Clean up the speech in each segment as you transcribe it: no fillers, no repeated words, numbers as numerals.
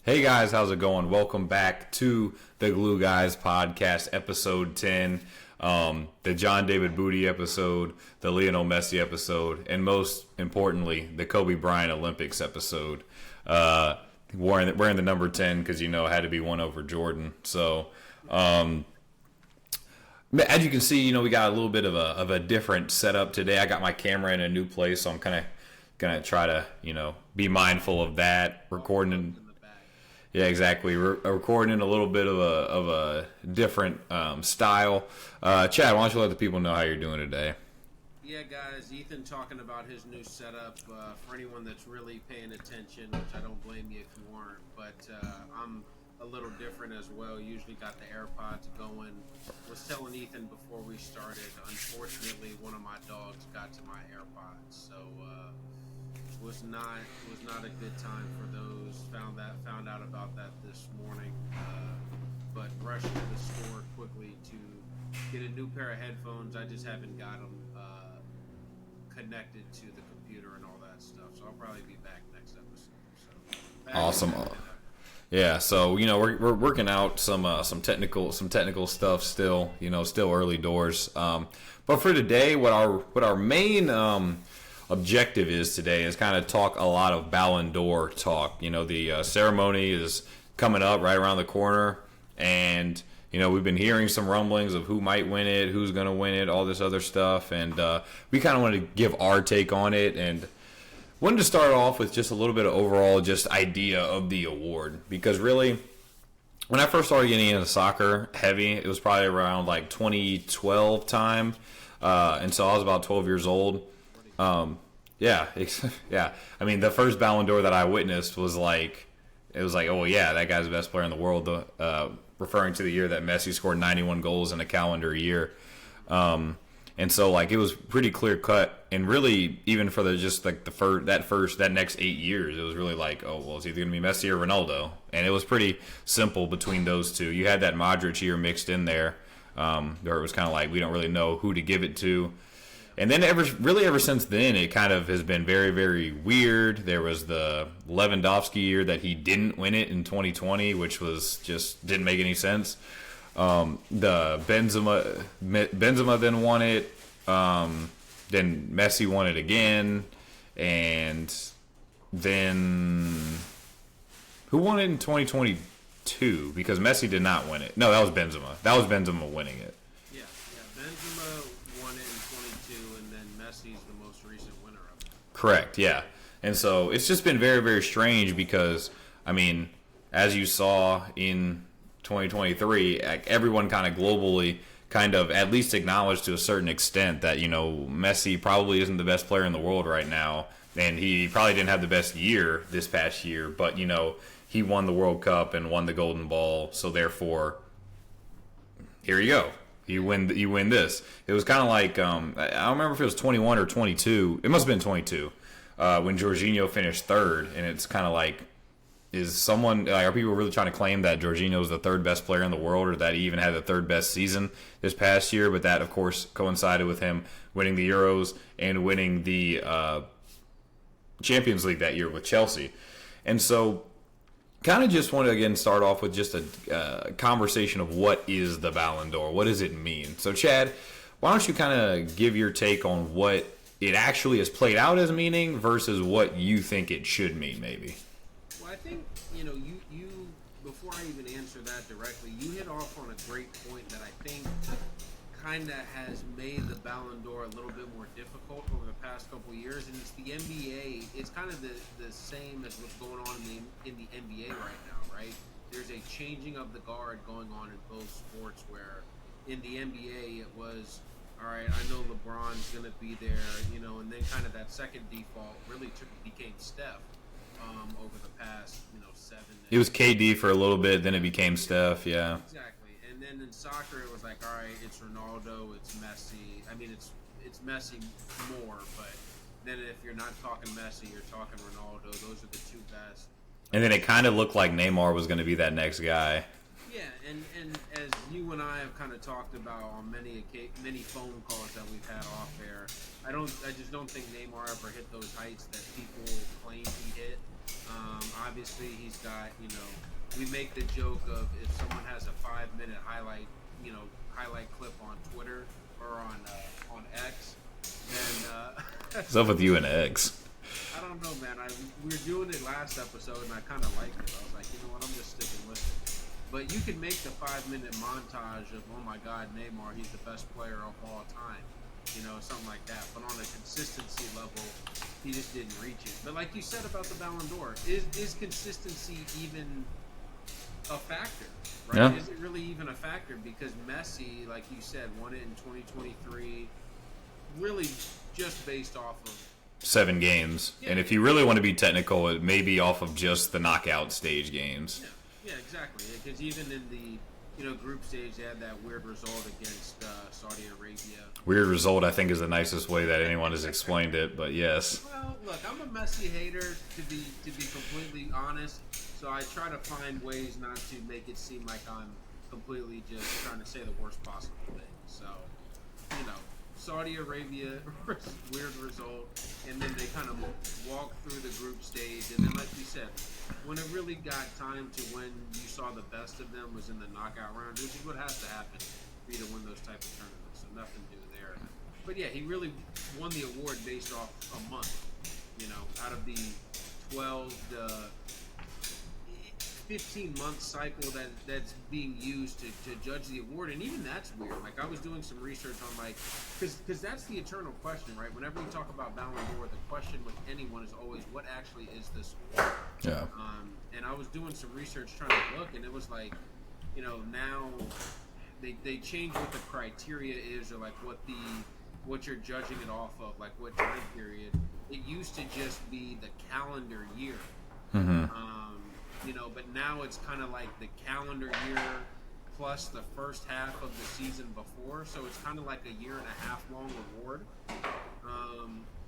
Hey guys, how's it going? Welcome back to the Glue Guys podcast, episode 10. The John David Booty episode, the Lionel Messi episode, and most importantly, the Kobe Bryant Olympics episode. Wearing the number 10 because, it had to be one over Jordan. So, as you can see, we got a little bit of a different setup today. I got my camera in a new place, so I'm kind of going to try to, be mindful of that. Recording. Yeah, exactly. We're recording in a little bit of a different style. Chad, why don't you let the people know how you're doing today? Yeah, guys, Ethan talking about his new setup. For anyone that's really paying attention, which I don't blame you if you weren't, but I'm a little different as well. Usually got the AirPods going. Was telling Ethan before we started, unfortunately, one of my dogs got to my AirPods, so was not a good time for those. Found out about that this morning, but rushed to the store quickly to get a new pair of headphones. I just haven't got them connected to the computer and all that stuff, so I'll probably be back next episode. So, awesome. Yeah, so we're working out some technical stuff still. Still early doors. But for today, what our main objective is today is kind of talk a lot of Ballon d'Or talk. The ceremony is coming up right around the corner, and we've been hearing some rumblings of who might win it, who's going to win it, all this other stuff, and we kind of wanted to give our take on it, and wanted to start off with just a little bit of overall just idea of the award, because really, when I first started getting into soccer heavy, it was probably around like 2012 time, and so I was about 12 years old. Yeah. I mean, the first Ballon d'Or that I witnessed was like, oh yeah, that guy's the best player in the world. Referring to the year that Messi scored 91 goals in a calendar year. And so like it was pretty clear cut, and really even for that next 8 years, it was really like, oh well, it's either gonna be Messi or Ronaldo, and it was pretty simple between those two. You had that Modric year mixed in there, where it was kind of like we don't really know who to give it to. And then ever since then, it kind of has been very, very weird. There was the Lewandowski year that he didn't win it in 2020, which was just didn't make any sense. The Benzema then won it. Then Messi won it again, and then who won it in 2022? Because Messi did not win it. No, that was Benzema. That was Benzema winning it. Yeah, Benzema won it in 22, and then Messi's the most recent winner of it. Correct, yeah. And so it's just been very, very strange because, I mean, as you saw in 2023, everyone kind of globally kind of at least acknowledged to a certain extent that, Messi probably isn't the best player in the world right now, and he probably didn't have the best year this past year, but, he won the World Cup and won the Golden Ball, so therefore, here you go. You win this. It was kind of like, I don't remember if it was 21 or 22. It must have been 22 when Jorginho finished third, and it's kind of like, are people really trying to claim that Jorginho is the third best player in the world, or that he even had the third best season this past year? But that, of course, coincided with him winning the Euros and winning the Champions League that year with Chelsea. And so kind of just want to, again, start off with just a conversation of what is the Ballon d'Or? What does it mean? So, Chad, why don't you kind of give your take on what it actually has played out as meaning versus what you think it should mean, maybe? Well, I think, you before I even answer that directly, you hit off on a great point that I think kind of has made the Ballon d'Or a little bit more difficult over the past couple of years, and it's the NBA. It's kind of the same as what's going on in the NBA right now, right? There's a changing of the guard going on in both sports, where in the NBA it was, all right, I know LeBron's going to be there, and then kind of that second default really became Steph over the past, 7. It was KD for a little bit, then it became Steph, yeah. Exactly. And then in soccer, it was like, all right, it's Ronaldo, it's Messi. I mean, it's Messi more, but then if you're not talking Messi, you're talking Ronaldo. Those are the two best. And then it kind of looked like Neymar was going to be that next guy. Yeah, and as you and I have kind of talked about on many phone calls that we've had off air, I just don't think Neymar ever hit those heights that people claim he hit. Obviously, he's got, we make the joke of if someone has a 5-minute highlight clip on Twitter or on X, then What's up with you and X? I don't know, man. We were doing it last episode, and I kind of liked it. I was like, you know what? I'm just sticking with it. But you can make the 5-minute montage of, oh my God, Neymar, he's the best player of all time, something like that. But on a consistency level, he just didn't reach it. But like you said about the Ballon d'Or, is consistency even a factor? Right? Yeah. Is it really even a factor? Because Messi, like you said, won it in 2023, really just based off of 7 games. Yeah. And if you really want to be technical, it may be off of just the knockout stage games. Yeah, exactly. Because even in the group stage, they had that weird result against Saudi Arabia. Weird result, I think, is the nicest way that anyone has explained it. But yes. Well, look, I'm a Messi hater to be completely honest. So I try to find ways not to make it seem like I'm completely just trying to say the worst possible thing. So, Saudi Arabia, weird result, and then they kind of walked through the group stage, and then like you said, when it really got time to when you saw the best of them was in the knockout round, which is what has to happen for you to win those type of tournaments, so nothing to do there. But yeah, he really won the award based off a month, out of the 12 to 15-month cycle that's being used to judge the award, and even that's weird. Like, I was doing some research on, because that's the eternal question, right? Whenever you talk about Ballon d'Or, the question with anyone is always, what actually is this award? Yeah. And I was doing some research trying to look, and it was like, now they change what the criteria is, or like what you're judging it off of, like what time period. It used to just be the calendar year. Mm-hmm. But now it's kind of like the calendar year plus the first half of the season before, so it's kind of like a year and a half long award.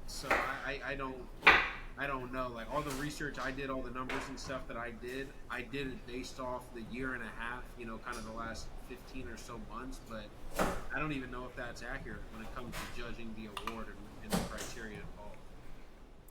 So I don't know. Like, all the research I did, all the numbers and stuff that I did it based off the year and a half, kind of the last 15 or so months, but I don't even know if that's accurate when it comes to judging the award and the criteria involved.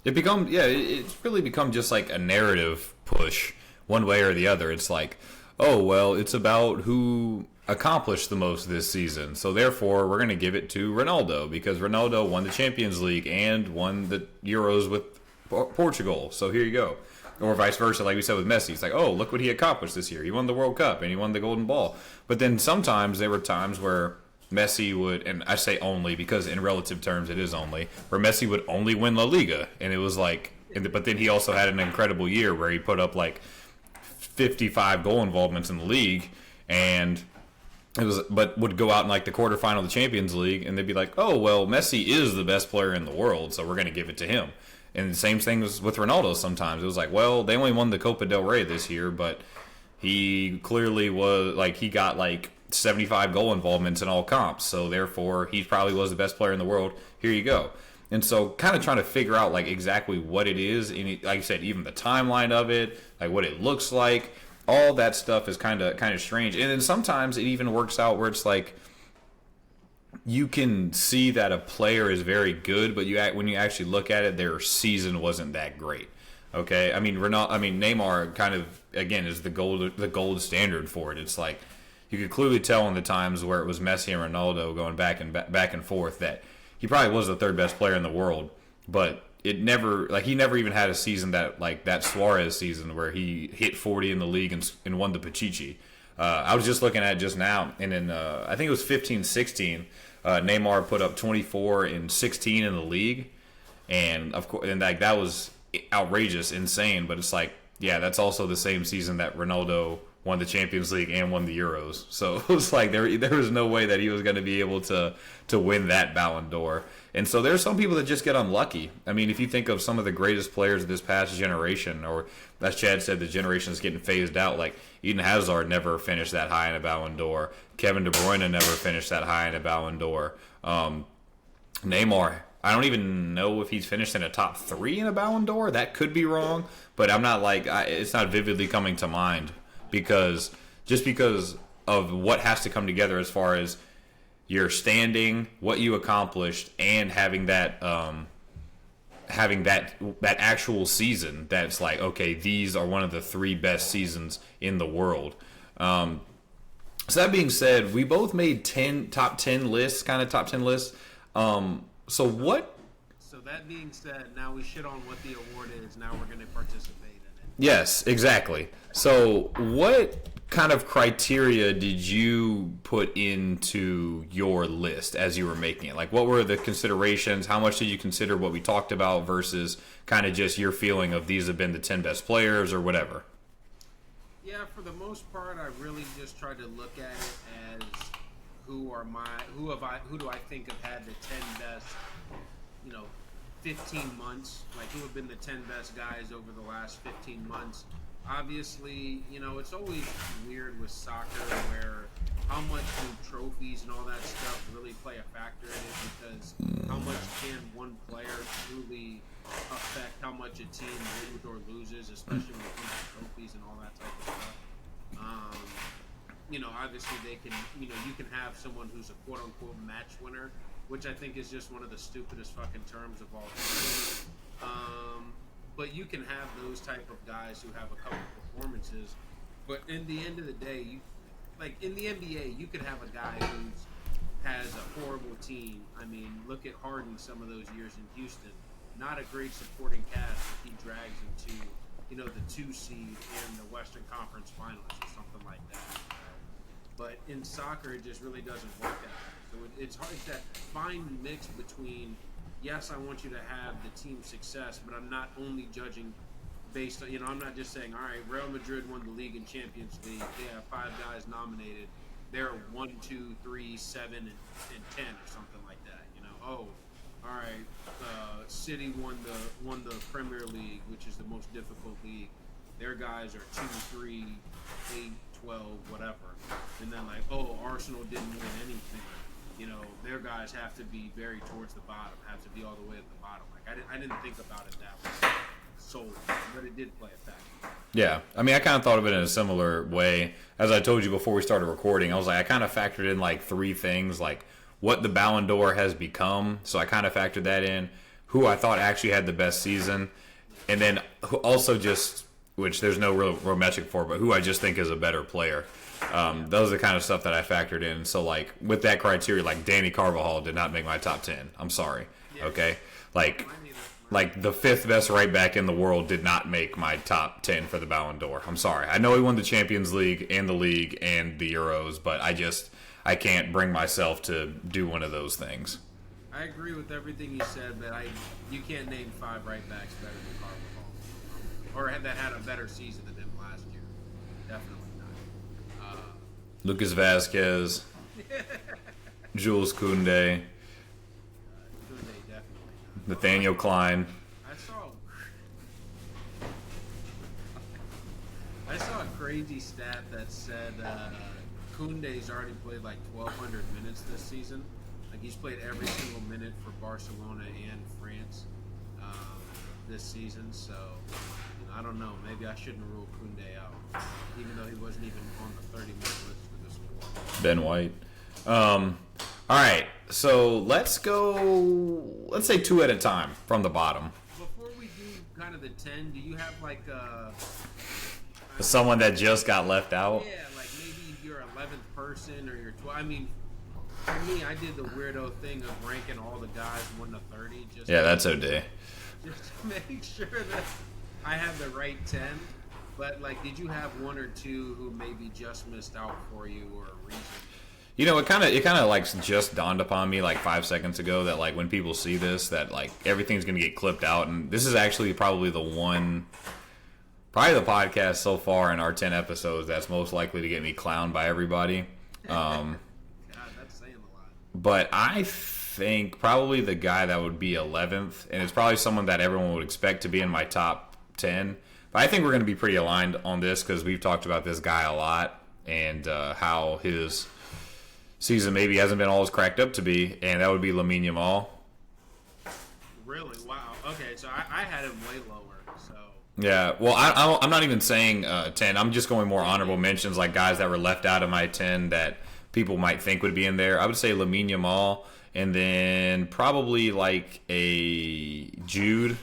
It's really become just like a narrative push one way or the other. It's like, oh, well, it's about who accomplished the most this season, so therefore we're going to give it to Ronaldo because Ronaldo won the Champions League and won the Euros with Portugal, so here you go. Or vice versa, like we said with Messi. It's like, oh, look what he accomplished this year. He won the World Cup and he won the Golden Ball. But then sometimes there were times where Messi would, and I say only because in relative terms it is only, where Messi would only win La Liga. And it was like, but then he also had an incredible year where he put up like 55 goal involvements in the league, and but would go out in like the quarterfinal of the Champions League, and they'd be like, oh, well, Messi is the best player in the world, so we're going to give it to him. And the same thing was with Ronaldo sometimes. It was like, well, they only won the Copa del Rey this year, but he clearly was, like, he got like 75 goal involvements in all comps, so therefore he probably was the best player in the world. Here you go. And so kind of trying to figure out like exactly what it is, and like I said, even the timeline of it, like what it looks like, all that stuff is kind of strange. And then sometimes it even works out where it's like you can see that a player is very good, but when you actually look at it, their season wasn't that great. Okay, Neymar kind of again is the gold standard for it. It's like you could clearly tell in the times where it was Messi and Ronaldo going back and forth that he probably was the third best player in the world, but he never even had a season like that Suarez season where he hit 40 in the league and won the Pichichi. I was just looking at it just now, and in I think it was 15-16, Neymar put up 24 and 16 in the league, and of course, and like that was outrageous, insane. But it's like, yeah, that's also the same season that Ronaldo won the Champions League and won the Euros. So it was like there was no way that he was going to be able to win that Ballon d'Or. And so there's some people that just get unlucky. I mean, if you think of some of the greatest players of this past generation, or as Chad said, the generation is getting phased out. Like Eden Hazard never finished that high in a Ballon d'Or. Kevin De Bruyne never finished that high in a Ballon d'Or. Neymar, I don't even know if he's finished in a top 3 in a Ballon d'Or. That could be wrong, but I'm not it's not vividly coming to mind because of what has to come together as far as your standing, what you accomplished, and having that having that actual season that's like, okay, these are one of the 3 best seasons in the world. So that being said, we both made top 10 lists, kind of top 10 lists. So that being said, now we shit on what the award is. Now we're going to participate in it. Yes, exactly. So what kind of criteria did you put into your list as you were making it? Like, what were the considerations? How much did you consider what we talked about versus kind of just your feeling of these have been the 10 best players or whatever? Yeah, for the most part, I really just tried to look at it as who do I think have had the 10 best, 15 months, like who have been the 10 best guys over the last 15 months. Obviously, it's always weird with soccer where how much do trophies and all that stuff really play a factor in it, because how much can one player truly affect how much a team wins or loses, especially when it comes to trophies and all that type of stuff. Obviously they can, you can have someone who's a quote-unquote match winner, which I think is just one of the stupidest fucking terms of all time. But you can have those type of guys who have a couple performances, but in the end of the day, in the NBA, you could have a guy who has a horrible team. I mean, look at Harden some of those years in Houston. Not a great supporting cast, but he drags into, the 2 seed in the Western Conference Finals or something like that. But in soccer, it just really doesn't work out. So it's hard to find the mix between, yes, I want you to have the team success, but I'm not only judging based on, I'm not just saying, all right, Real Madrid won the league and Champions League. They have 5 guys nominated. They're 1, 2, 3, 7, and 10 or something like that. All right, City won the Premier League, which is the most difficult league. Their guys are 2, 3, 8, 12, whatever. And then Arsenal didn't win anything. Their guys have to be very towards the bottom, have to be all the way at the bottom. I didn't think about it that way solely, but it did play a factor. Yeah, I mean, I kind of thought of it in a similar way. As I told you before we started recording, I was like, I kind of factored in 3 things, like what the Ballon d'Or has become. So I kind of factored that in. Who I thought actually had the best season, and then also just, which there's no real metric for, but who I just think is a better player. Those are the kind of stuff that I factored in. So, with that criteria, Danny Carvajal did not make my top 10. I'm sorry. Okay? The 5th best right back in the world did not make my top 10 for the Ballon d'Or. I'm sorry. I know he won the Champions League and the League and the Euros, but I can't bring myself to do one of those things. I agree with everything you said, but you can't name 5 right backs better than Carvajal, or that had a better season than him last year. Definitely not. Lucas Vazquez, Jules Koundé, Nathaniel Klein. I saw a crazy stat that said Koundé's already played 1,200 minutes this season. He's played every single minute for Barcelona and France this season. So I don't know. Maybe I shouldn't rule Koundé out, even though he wasn't even on the 30-minute list for this squad. Ben White. All right. So let's go. Let's say 2 at a time from the bottom. Before we do kind of the 10, do you have someone that just got left out? Yeah, maybe your 11th person or your 12th. I mean, for me, I did the weirdo thing of ranking all the guys 1 to 30. That's OD. Just to make sure that I have the right 10. But did you have 1 or 2 who maybe just missed out for you or a reason? It kind of just dawned upon me 5 seconds ago that when people see this, that everything's gonna get clipped out, and this is actually probably the podcast so far in our 10 episodes that's most likely to get me clowned by everybody. God, that's saying a lot. But I think probably the guy that would be 11th, and it's probably someone that everyone would expect to be in my top 10. But I think we're going to be pretty aligned on this because we've talked about this guy a lot and how his season maybe hasn't been all as cracked up to be, and that would be Lamine Yamal. Really? Wow. Okay, so I had him way lower. So Yeah, well, I'm not even saying 10. I'm just going more honorable mentions, guys that were left out of my 10 that people might think would be in there. I would say Lamine Yamal and then probably like a Jude.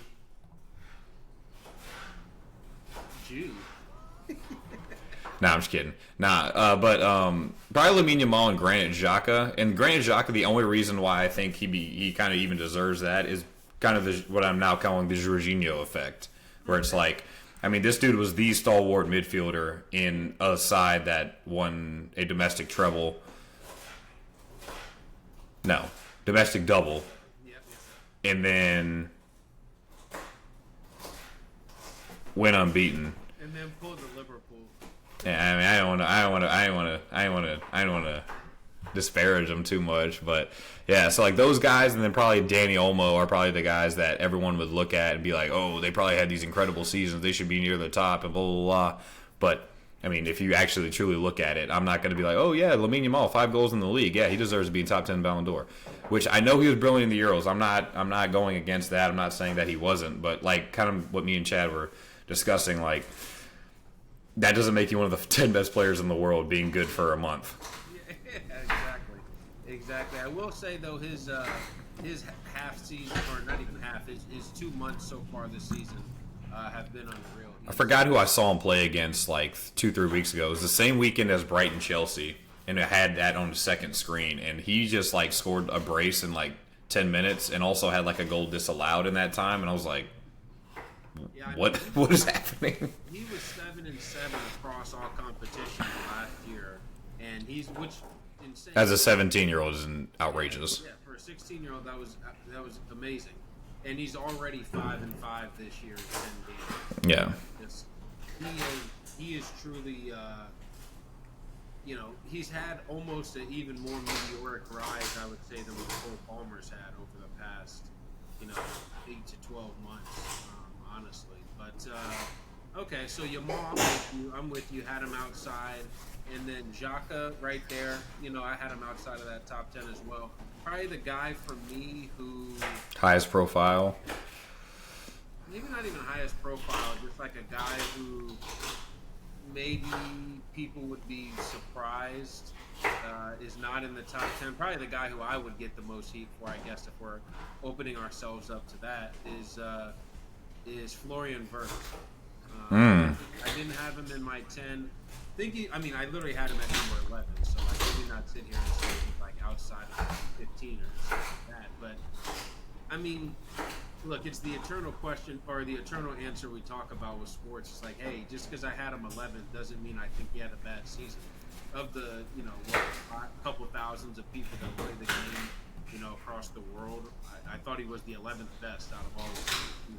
Nah, I'm just kidding. But probably Lamine Yamal and Granit Xhaka. And Granit Xhaka, the only reason why I think he kind of even deserves that is kind of what I'm now calling the Jorginho effect, where it's like, I mean, this dude was the stalwart midfielder in a side that won a domestic treble. No, domestic double. And then went unbeaten. And then pulled the Liverpool. Yeah, I mean, I don't want to disparage them too much, but yeah. So like those guys, and then probably Danny Olmo are probably the guys that everyone would look at and be like, oh, they probably had these incredible seasons. They should be near the top and blah blah blah. But I mean, if you actually truly look at it, I'm not going to be like, oh yeah, Lamine Yamal, 5 goals in the league. Yeah, he deserves to be in top 10 Ballon d'Or. Which I know he was brilliant in the Euros. I'm not going against that. I'm not saying that he wasn't, but like kind of what me and Chad were discussing, like. That doesn't make you one of the 10 best players in the world being good for a month. Yeah, exactly. I will say though, his half season, or not even half, his 2 months so far this season have been unreal. I forgot who I saw him play against like 2-3 weeks ago. It was the same weekend as Brighton Chelsea, and it had that on the second screen, and he just like scored a brace in like 10 minutes, and also had like a goal disallowed in that time, and I was like, what is happening? He was 7-7 across all competitions last year, and which insane. As a 17-year-old is outrageous. Yeah, for a 16-year-old, that was amazing, and he's already 5-5 this year in 10 games. Yeah. He is truly, he's had almost an even more meteoric rise, I would say, than what Cole Palmer's had over the past, 8 to 12 months. Honestly, but okay. So Yamal, I'm with you. Had him outside, and then Xhaka right there. I had him outside of that top 10 as well. Probably the guy for me who highest profile. Maybe not even highest profile, just like a guy who maybe people would be surprised is not in the top 10. Probably the guy who I would get the most heat for, I guess, if we're opening ourselves up to that, is Florian Wirtz. I didn't have him in my 10. I literally had him at number 11, so I did not sit here and say he's like outside of 15 or something like that. But I mean, look, it's the eternal question, or the eternal answer we talk about with sports. It's like, hey, just because I had him 11th doesn't mean I think he had a bad season. Of the, a couple thousands of people that play the game, across the world, I thought he was the 11th best out of all of them.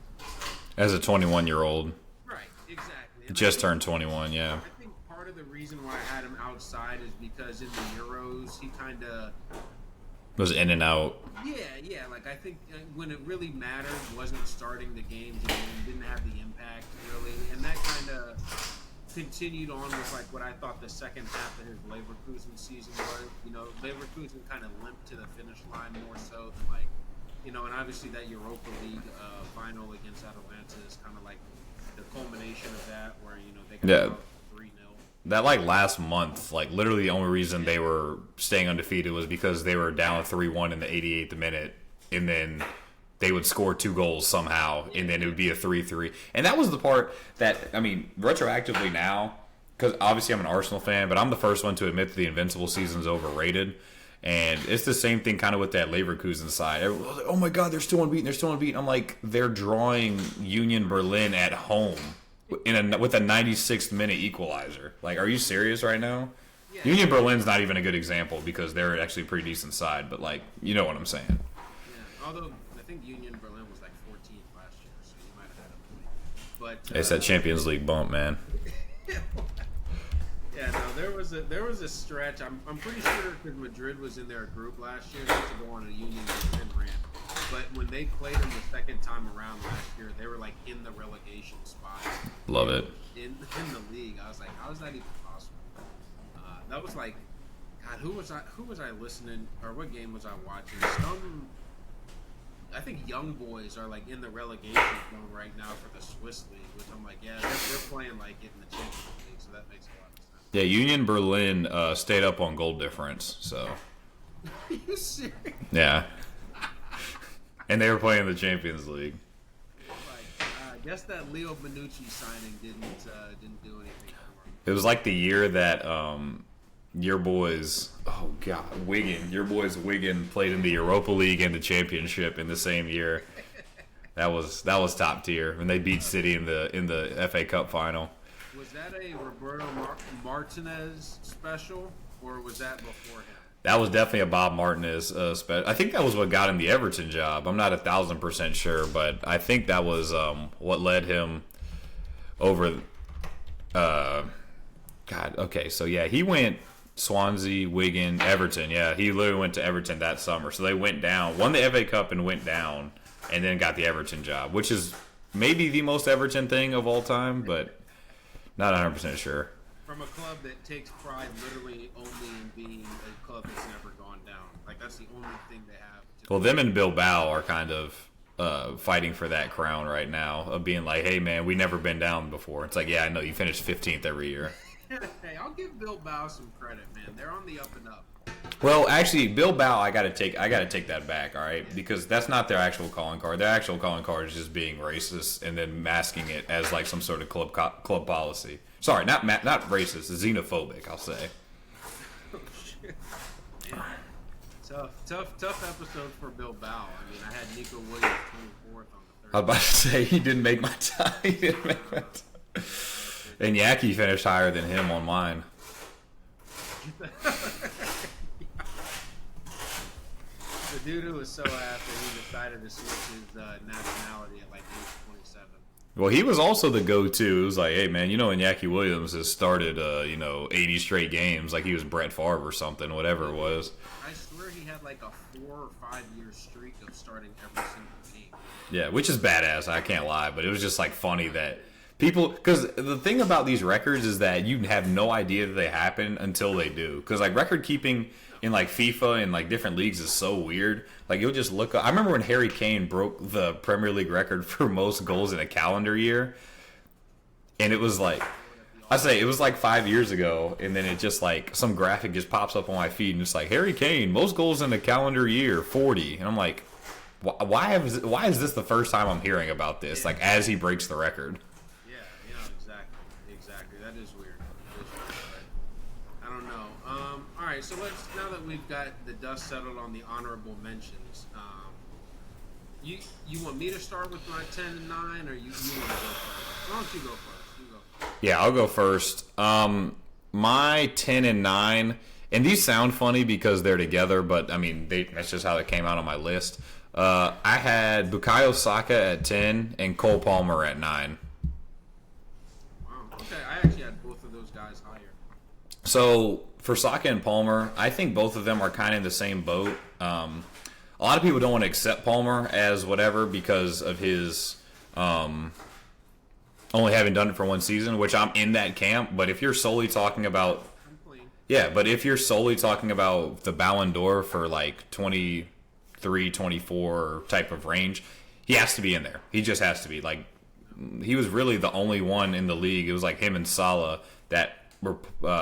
As a 21-year-old. Right, exactly. Just turned 21, yeah. I think part of the reason why I had him outside is because in the Euros, he kind of was in and out. Yeah. Like, I think when it really mattered, wasn't starting the games and didn't have the impact, really. And that kind of continued on with, like, what I thought the second half of his Leverkusen season was. Leverkusen kind of limped to the finish line more so than, like, and obviously that Europa League final against Atalanta is kind of like the culmination of that, where, they got 3-0. That, like, last month, like, literally the only reason they were staying undefeated was because they were down 3-1 in the 88th minute, and then they would score 2 goals somehow, and then it would be a 3-3. And that was the part that, I mean, retroactively now, because obviously I'm an Arsenal fan, but I'm the first one to admit that the Invincible season's overrated. And it's the same thing kind of with that Leverkusen side. Everyone's like, oh my God, they're still unbeaten. I'm like, they're drawing Union Berlin at home with a 96th minute equalizer. Like, are you serious right now? Yeah. Union Berlin's not even a good example because they're actually a pretty decent side, but, like, you know what I'm saying. Yeah, although I think Union Berlin was like 14th last year, so you might have had a point. But it's that Champions League bump, man. Yeah, no, there was a stretch. I'm pretty sure because Madrid was in their group last year, not to go on a Union Berlin rant. But when they played them the second time around last year, they were like in the relegation spot. Love it. In the league, I was like, how is that even possible? That was like, God, who was I listening, or what game was I watching? I think Young Boys are like in the relegation zone right now for the Swiss league, which I'm like, yeah, they're playing like it in the Champions League, so that makes a lot of sense. Yeah, Union Berlin stayed up on goal difference, so. you serious? Yeah. And they were playing in the Champions League. I guess that Leo Bonucci signing didn't do anything for him. It was like the year that your boys, Wigan played in the Europa League and the Championship in the same year. That was top tier when they beat City in the FA Cup final. Was that a Roberto Martinez special, or was that before him? That was definitely a Bob Martinez special. I think that was what got him the Everton job. I'm not 1,000% sure, but I think that was what led him over. He went Swansea, Wigan, Everton. Yeah, he literally went to Everton that summer. So they went down, won the FA Cup and went down, and then got the Everton job, which is maybe the most Everton thing of all time, but not 100% sure. From a club that takes pride literally only in being a club that's never gone down. Like, that's the only thing they have. Well, them and Bilbao are kind of fighting for that crown right now of being like, hey, man, we never been down before. It's like, yeah, I know, you finished 15th every year. Hey, I'll give Bilbao some credit, man. They're on the up and up. Well, actually, Bilbao, I gotta take that back, all right, because that's not their actual calling card. Their actual calling card is just being racist and then masking it as like some sort of club policy. Sorry, not racist, xenophobic, I'll say. Oh, shit. Man. Tough episode for Bilbao. I mean, I had Nico Williams 24th on the third. I was about to say he didn't make my time. And Yaki finished higher than him on mine. The dude who was so happy he decided to switch his nationality at like age 27. Well, he was also the go-to. It was like, hey, man, when Yaki Williams has started, 80 straight games, like he was Brett Favre or something, whatever it was. I swear he had like a 4 or 5 year streak of starting every single game. Yeah, which is badass, I can't lie, but it was just like funny that people, because the thing about these records is that you have no idea that they happen until they do. Because like record keeping in like FIFA and like different leagues is so weird. Like you'll just look up. I remember when Harry Kane broke the Premier League record for most goals in a calendar year, and it was like, it was like 5 years ago, and then it just like some graphic just pops up on my feed and it's like Harry Kane most goals in a calendar year 40, and I'm like, why is this the first time I'm hearing about this? Like as he breaks the record. Exactly. That is weird. I don't know. All right, so now that we've got the dust settled on the honorable mentions, you want me to start with my 10 and 9, or you want to go first? Why don't you go first? You go first. Yeah, I'll go first. My 10 and 9, and these sound funny because they're together, but I mean that's just how it came out on my list. I had Bukayo Saka at 10 and Cole Palmer at 9. Okay, I actually had both of those guys higher. So for Saka and Palmer, I think both of them are kind of in the same boat. A lot of people don't want to accept Palmer as whatever because of his only having done it for one season, which I'm in that camp. But if you're solely talking about, if you're solely talking about the Ballon d'Or for like 23, 24 type of range, he has to be in there. He just has to be. Like, he was really the only one in the league. It was like him and Salah that were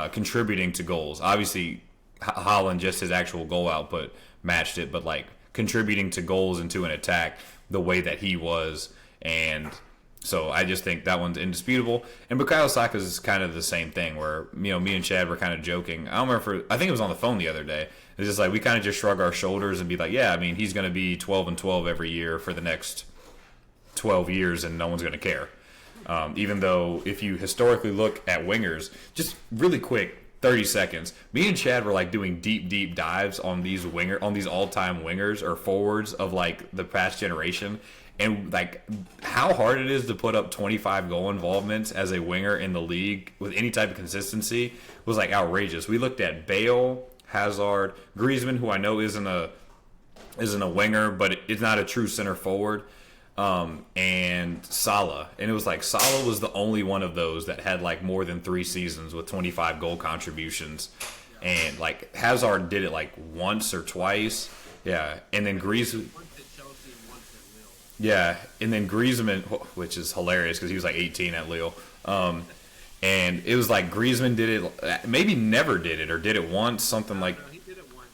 contributing to goals. Obviously, Haaland, just his actual goal output matched it, but like contributing to goals and to an attack the way that he was. And so I just think that one's indisputable. And Bukayo Saka is kind of the same thing where, me and Chad were kind of joking. I don't remember, I think it was on the phone the other day. It's just like we kind of just shrug our shoulders and be like, yeah, I mean, he's going to be 12 and 12 every year for the next 12 years and no one's going to care. Even though if you historically look at wingers, just really quick, 30 seconds, me and Chad were like doing deep dives on these all-time wingers or forwards of like the past generation, and like how hard it is to put up 25 goal involvements as a winger in the league with any type of consistency was like outrageous. We looked at Bale, Hazard, Griezmann, who I know isn't a winger, but it's not a true center forward. And Salah, and it was like Salah was the only one of those that had like more than 3 seasons with 25 goal contributions, and like Hazard did it like once or twice, and then Griezmann, and then Griezmann, which is hilarious because he was like 18 at Lille, and it was like Griezmann did it, maybe never did it or did it once, something like. No, he did it once.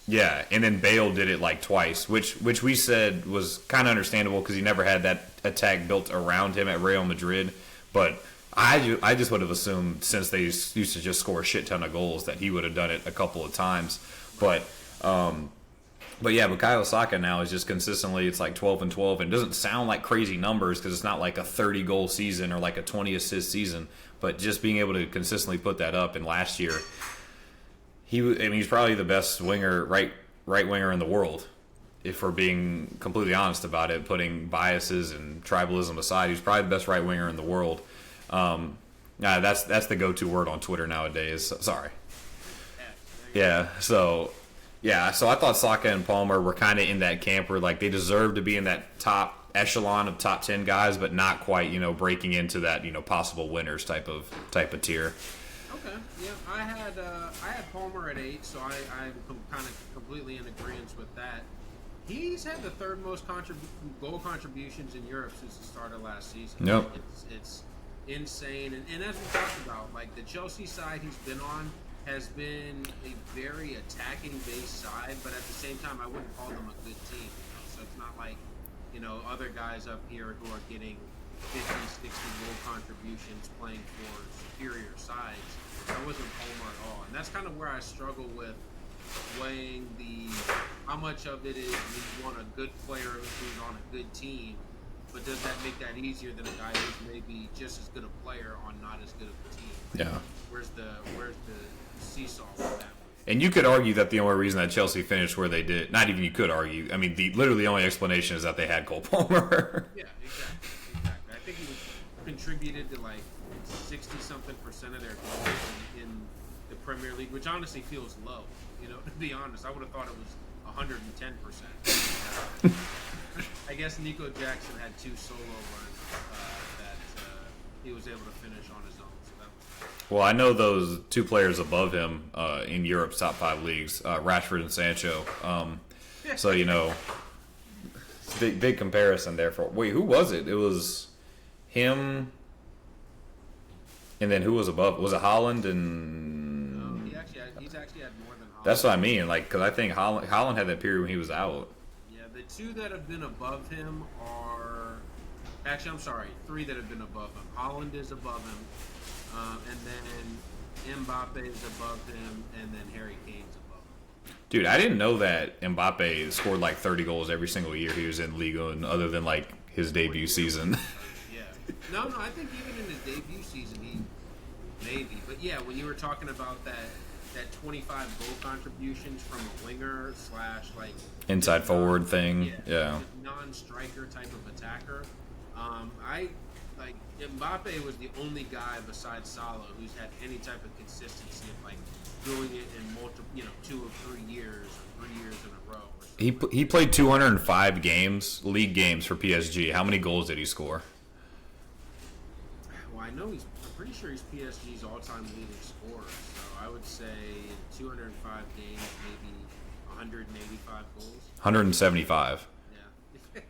Yeah, and then Bale did it like twice, which we said was kind of understandable because he never had that attack built around him at Real Madrid. But I just would have assumed since they used to just score a shit ton of goals that he would have done it a couple of times. But yeah, Bukayo Saka now is just consistently, it's like 12 and 12, and it doesn't sound like crazy numbers because it's not like a 30 goal season or like a 20 assist season, but just being able to consistently put that up. And last year, he's probably the best winger, right winger in the world. If we're being completely honest about it, putting biases and tribalism aside, he's probably the best right winger in the world. That's the go-to word on Twitter nowadays. Sorry. Yeah. So I thought Saka and Palmer were kind of in that camp where like they deserve to be in that top echelon of top 10 guys, but not quite, breaking into that, possible winners type of tier. Okay, yeah, I had Palmer at 8, so I'm kind of completely in agreement with that. He's had the third most goal contributions in Europe since the start of last season. Yep. It's insane, and as we talked about, like the Chelsea side he's been on has been a very attacking-based side, but at the same time, I wouldn't call them a good team. So it's not like other guys up here who are getting 50, 60 goal contributions playing for superior sides. That wasn't Palmer at all. And that's kind of where I struggle with weighing how much of it is we want a good player who's on a good team, but does that make that easier than a guy who's maybe just as good a player on not as good of a team? Yeah. Where's the seesaw with that? And you could argue that the only reason that Chelsea finished where they did, not even you could argue, I mean, literally the only explanation is that they had Cole Palmer. Yeah, exactly. I think he contributed to like 60-something% of their goals in the Premier League, which honestly feels low. To be honest, I would have thought it was 110%. I guess Nico Jackson had 2 solo runs that he was able to finish on his own. Well, I know those 2 players above him in Europe's top 5 leagues, Rashford and Sancho. So, big comparison there. Wait, who was it? It was him, and then who was above? Was it Haaland and? No, he's actually had more than Haaland. That's what I mean. Like, because I think Haaland had that period when he was out. Yeah, the 2 that have been above him are actually, I'm sorry, 3 that have been above him. Haaland is above him. And then Mbappe is above him, and then Harry Kane's above him. Dude, I didn't know that Mbappe scored like 30 goals every single year he was in Liga, and other than like his debut season. Yeah. No, I think even in his debut season, he maybe. But yeah, when you were talking about that 25 goal contributions from a winger / like inside forward thing, yeah. Non-striker type of attacker. Mbappe was the only guy besides Salah who's had any type of consistency of like doing it in multiple, 2 or 3 years or 3 years in a row. He played 205 league games for PSG. How many goals did he score? Well, I know I'm pretty sure he's PSG's all-time leading scorer. So I would say in 205 games, maybe 185 goals. 175. Yeah.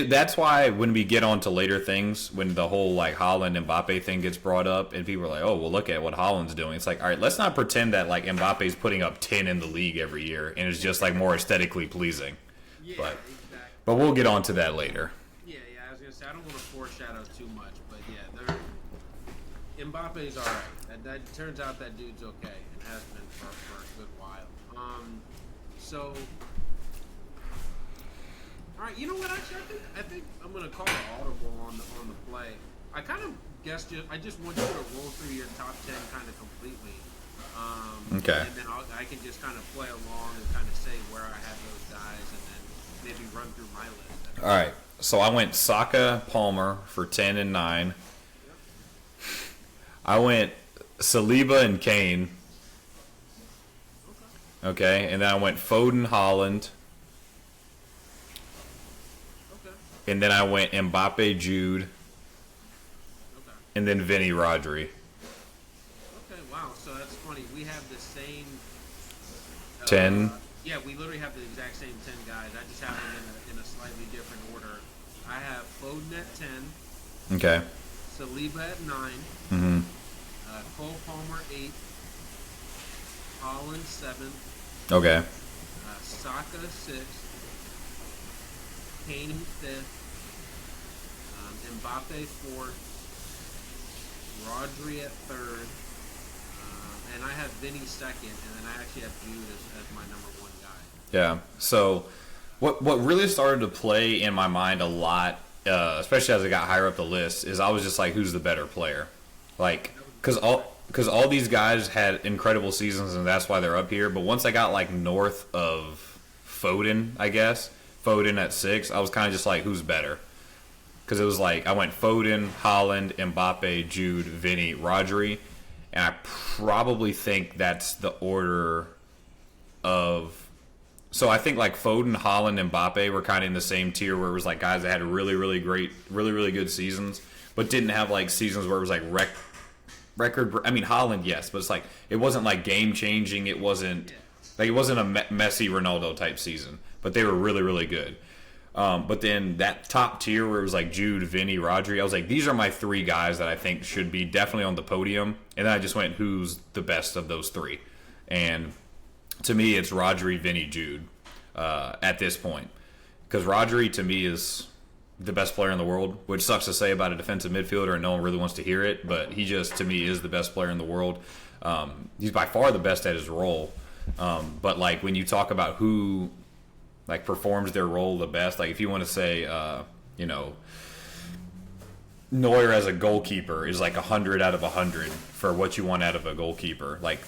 That's why when we get on to later things, when the whole like Haaland Mbappe thing gets brought up, and people are like, "Oh, well, look at what Haaland's doing." It's like, all right, let's not pretend that like Mbappe's putting up 10 in the league every year and is just like more aesthetically pleasing. Yeah, but, exactly. But we'll get on to that later. Yeah. I was gonna say I don't want to foreshadow too much, but yeah, Mbappe's all right. That turns out that dude's okay and has been for a good while. So. All right, you know what? Actually, I think I'm gonna call an audible on the play. I kind of guess I just want you to roll through your top 10 kind of completely. Okay. And then I can just kind of play along and kind of say where I have those guys, and then maybe run through my list. All right. So I went Saka, Palmer for 10 and 9. Yep. I went Saliba and Kane. Okay, and then I went Foden, Haaland. And then I went Mbappe, Jude. Okay. And then Vinny, Rodri. Okay, wow. So that's funny. We have the same 10. Yeah, we literally have the exact same 10 guys. I just have them in a slightly different order. I have Foden at 10. Okay. Saliba at 9. Mm-hmm. Cole Palmer 8. Haaland 7. Okay. Saka 6th, Kane 5th, Mbappe 4th, Rodri at 3rd, and I have Vinny 2nd, and then I actually have Jude as my number 1 guy. Yeah. So, what really started to play in my mind a lot, especially as I got higher up the list, is I was just like, who's the better player? Like, because all these guys had incredible seasons, and that's why they're up here. But once I got like north of Foden, I guess Foden at 6, I was kind of just like, who's better? Because it was like I went Foden, Haaland, Mbappe, Jude, Vinny, Rodri, and I probably think that's the order of. So I think like Foden, Haaland, and Mbappe were kind of in the same tier where it was like guys that had really, really great, really, really good seasons, but didn't have like seasons where it was like record. I mean Haaland, yes, but it's like it wasn't like game changing. It wasn't like it wasn't a Messi, Ronaldo type season, but they were really, really good. But then that top tier where it was like Jude, Vinny, Rodri, I was like, these are my 3 guys that I think should be definitely on the podium. And then I just went, who's the best of those 3? And to me, it's Rodri, Vinny, Jude at this point. Because Rodri, to me, is the best player in the world, which sucks to say about a defensive midfielder, and no one really wants to hear it. But he just, to me, is the best player in the world. He's by far the best at his role. But, like, when you talk about who like performs their role the best. Like if you want to say, Neuer as a goalkeeper is like 100 out of 100 for what you want out of a goalkeeper, like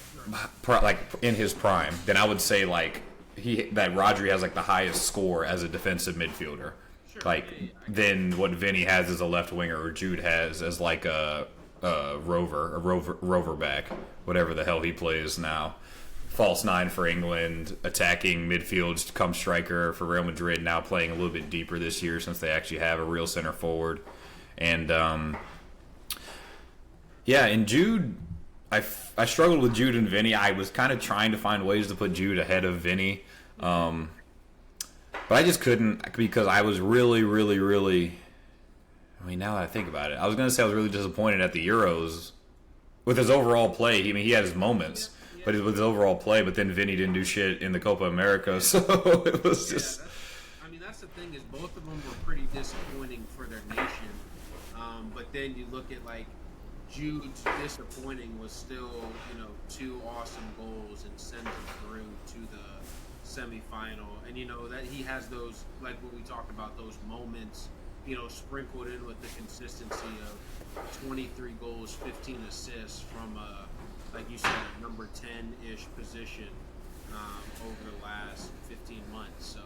in his prime. Then I would say like that Rodri has like the highest score as a defensive midfielder. Sure. Like then what Vinny has as a left winger, or Jude has as like a rover back, whatever the hell he plays now. False 9 for England, attacking midfield, come striker for Real Madrid, now playing a little bit deeper this year since they actually have a real center forward. And, and Jude, I struggled with Jude and Vinny. I was kind of trying to find ways to put Jude ahead of Vinny. But I just couldn't because I was really, really, really, I mean, now that I think about it, I was going to say I was really disappointed at the Euros with his overall play. I mean, he had his moments. But it was his overall play, but then Vinny didn't do shit in the Copa America, so it was just... That's the thing is both of them were pretty disappointing for their nation. But then you look at, like, Jude's disappointing was still, 2 awesome goals and sends him through to the semifinal. And, that he has those, like what we talked about, those moments, sprinkled in with the consistency of 23 goals, 15 assists from like you said, number 10-ish position over the last 15 months. So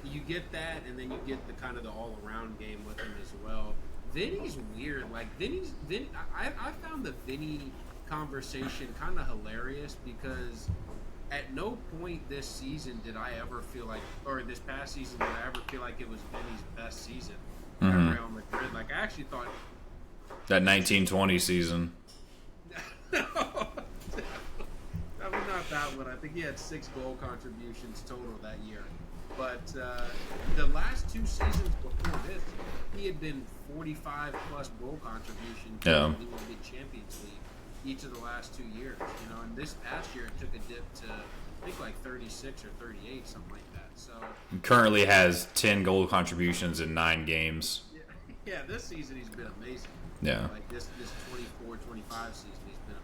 you get that, and then you get the kind of the all-around game with him as well. Vinny's weird. Like I found the Vinny conversation kind of hilarious because at no point this season did I ever feel like, or this past season did I ever feel like it was Vinny's best season at Real Madrid. Like I actually thought that 1920 season. No, I mean not that one. I think he had 6 goal contributions total that year. But the last 2 seasons before this, he had been 45 plus goal contributions in the Champions League each of the last 2 years. And this past year it took a dip to I think like 36 or 38, something like that. So he currently has 10 goal contributions in 9 games. Yeah, this season he's been amazing. Yeah. Like this 24-25 season.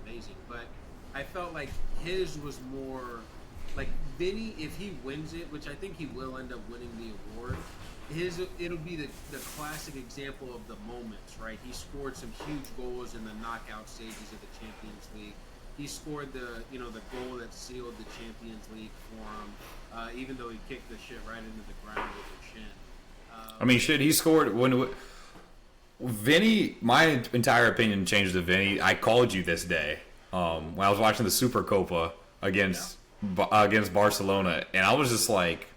Amazing, but I felt like his was more like Vinny. If he wins it, which I think he will end up winning the award, it'll be the classic example of the moments, right? He scored some huge goals in the knockout stages of the Champions League. He scored the goal that sealed the Champions League for him, even though he kicked the shit right into the ground with his shin. I mean, shit, he scored when. Vinny, my entire opinion changed to Vinny. I called you this day when I was watching the Supercopa against Barcelona, and I was just like,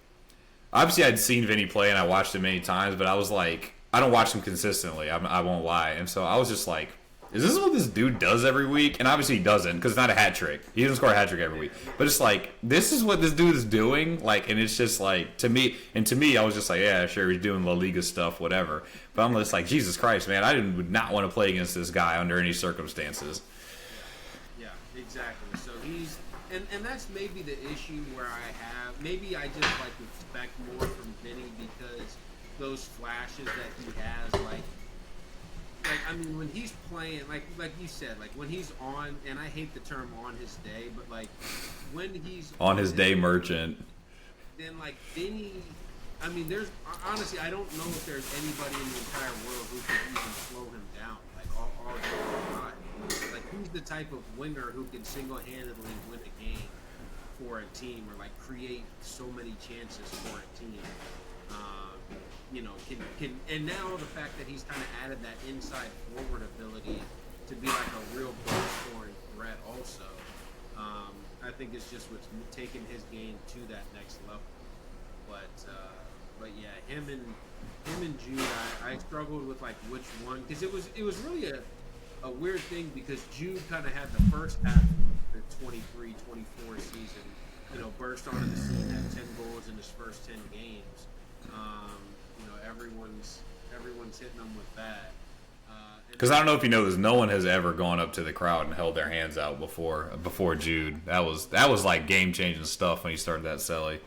obviously I'd seen Vinny play and I watched him many times, but I was like, I don't watch him consistently. I won't lie, and so I was just like, is this what this dude does every week? And obviously he doesn't, because it's not a hat trick. He doesn't score a hat trick every week. But it's like, this is what this dude is doing. Like, and it's just like, to me, I was just like, yeah, sure, he's doing La Liga stuff, whatever. But I'm just like, Jesus Christ, man, I would not want to play against this guy under any circumstances. Yeah, exactly. So and that's maybe the issue where I have. Maybe I just like expect more from Vinny because those flashes that he has, I mean, when he's playing, like you said, like when he's on, and I hate the term "on his day," but like when he's on his day, merchant. Then like Vinny, I mean, there's honestly, I don't know if there's anybody in the entire world who can even slow him down, like all time. Like he's the type of winger who can single-handedly win a game for a team, or like create so many chances for a team. You know, can and now the fact that he's kind of added that inside forward ability to be like a real goal scoring threat also, I think it's just what's taking his game to that next level. But yeah, him and Jude, I struggled with like which one, because it was really a weird thing, because Jude kind of had the first half of the 23-24 season, you know, burst onto the scene, had 10 goals in his first 10 games. You know, everyone's hitting them with that. Because I don't know if you know this, no one has ever gone up to the crowd and held their hands out before Jude. That was like game changing stuff when he started that celly.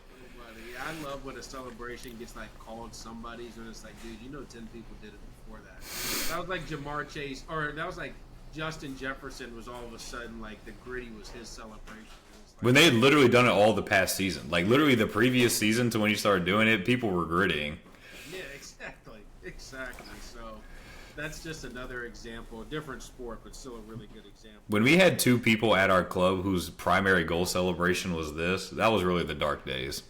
I love when a celebration gets like called somebody's, and it's like, dude, you know, 10 people did it before that. That was like Jamar Chase, or that was like Justin Jefferson was all of a sudden like the gritty was his celebration. Like, when they had literally done it all the past season, like literally the previous season to when you started doing it, people were grittying. Yeah, exactly. So that's just another example, different sport, but still a really good example. When we had two people at our club whose primary goal celebration was this, that was really the dark days.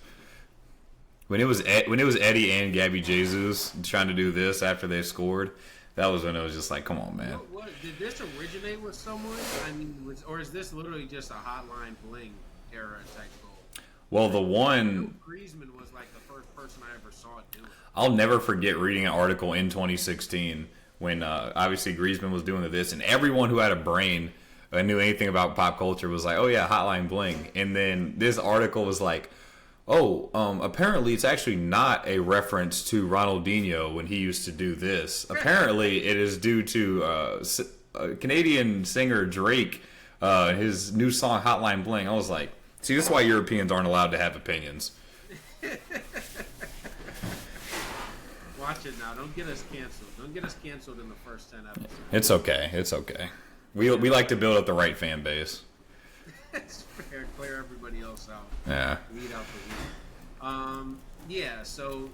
When it was Eddie and Gabby Jesus trying to do this after they scored, that was when it was just like, come on, man. What did this originate with someone? I mean, or is this literally just a Hotline Bling era type goal? Well, the one Griezmann was like the first person I ever saw do it. I'll never forget reading an article in 2016 when obviously Griezmann was doing this, and everyone who had a brain and knew anything about pop culture was like, oh yeah, Hotline Bling. And then this article was like, apparently it's actually not a reference to Ronaldinho when he used to do this. Apparently it is due to Canadian singer Drake, his new song Hotline Bling. I was like, see, this is why Europeans aren't allowed to have opinions. Watch it now. Don't get us canceled. Don't get us canceled in the first 10 episodes. It's okay. We like to build up the right fan base. It's fair. Clear everybody else out. Yeah. Weed out the weed. Yeah. So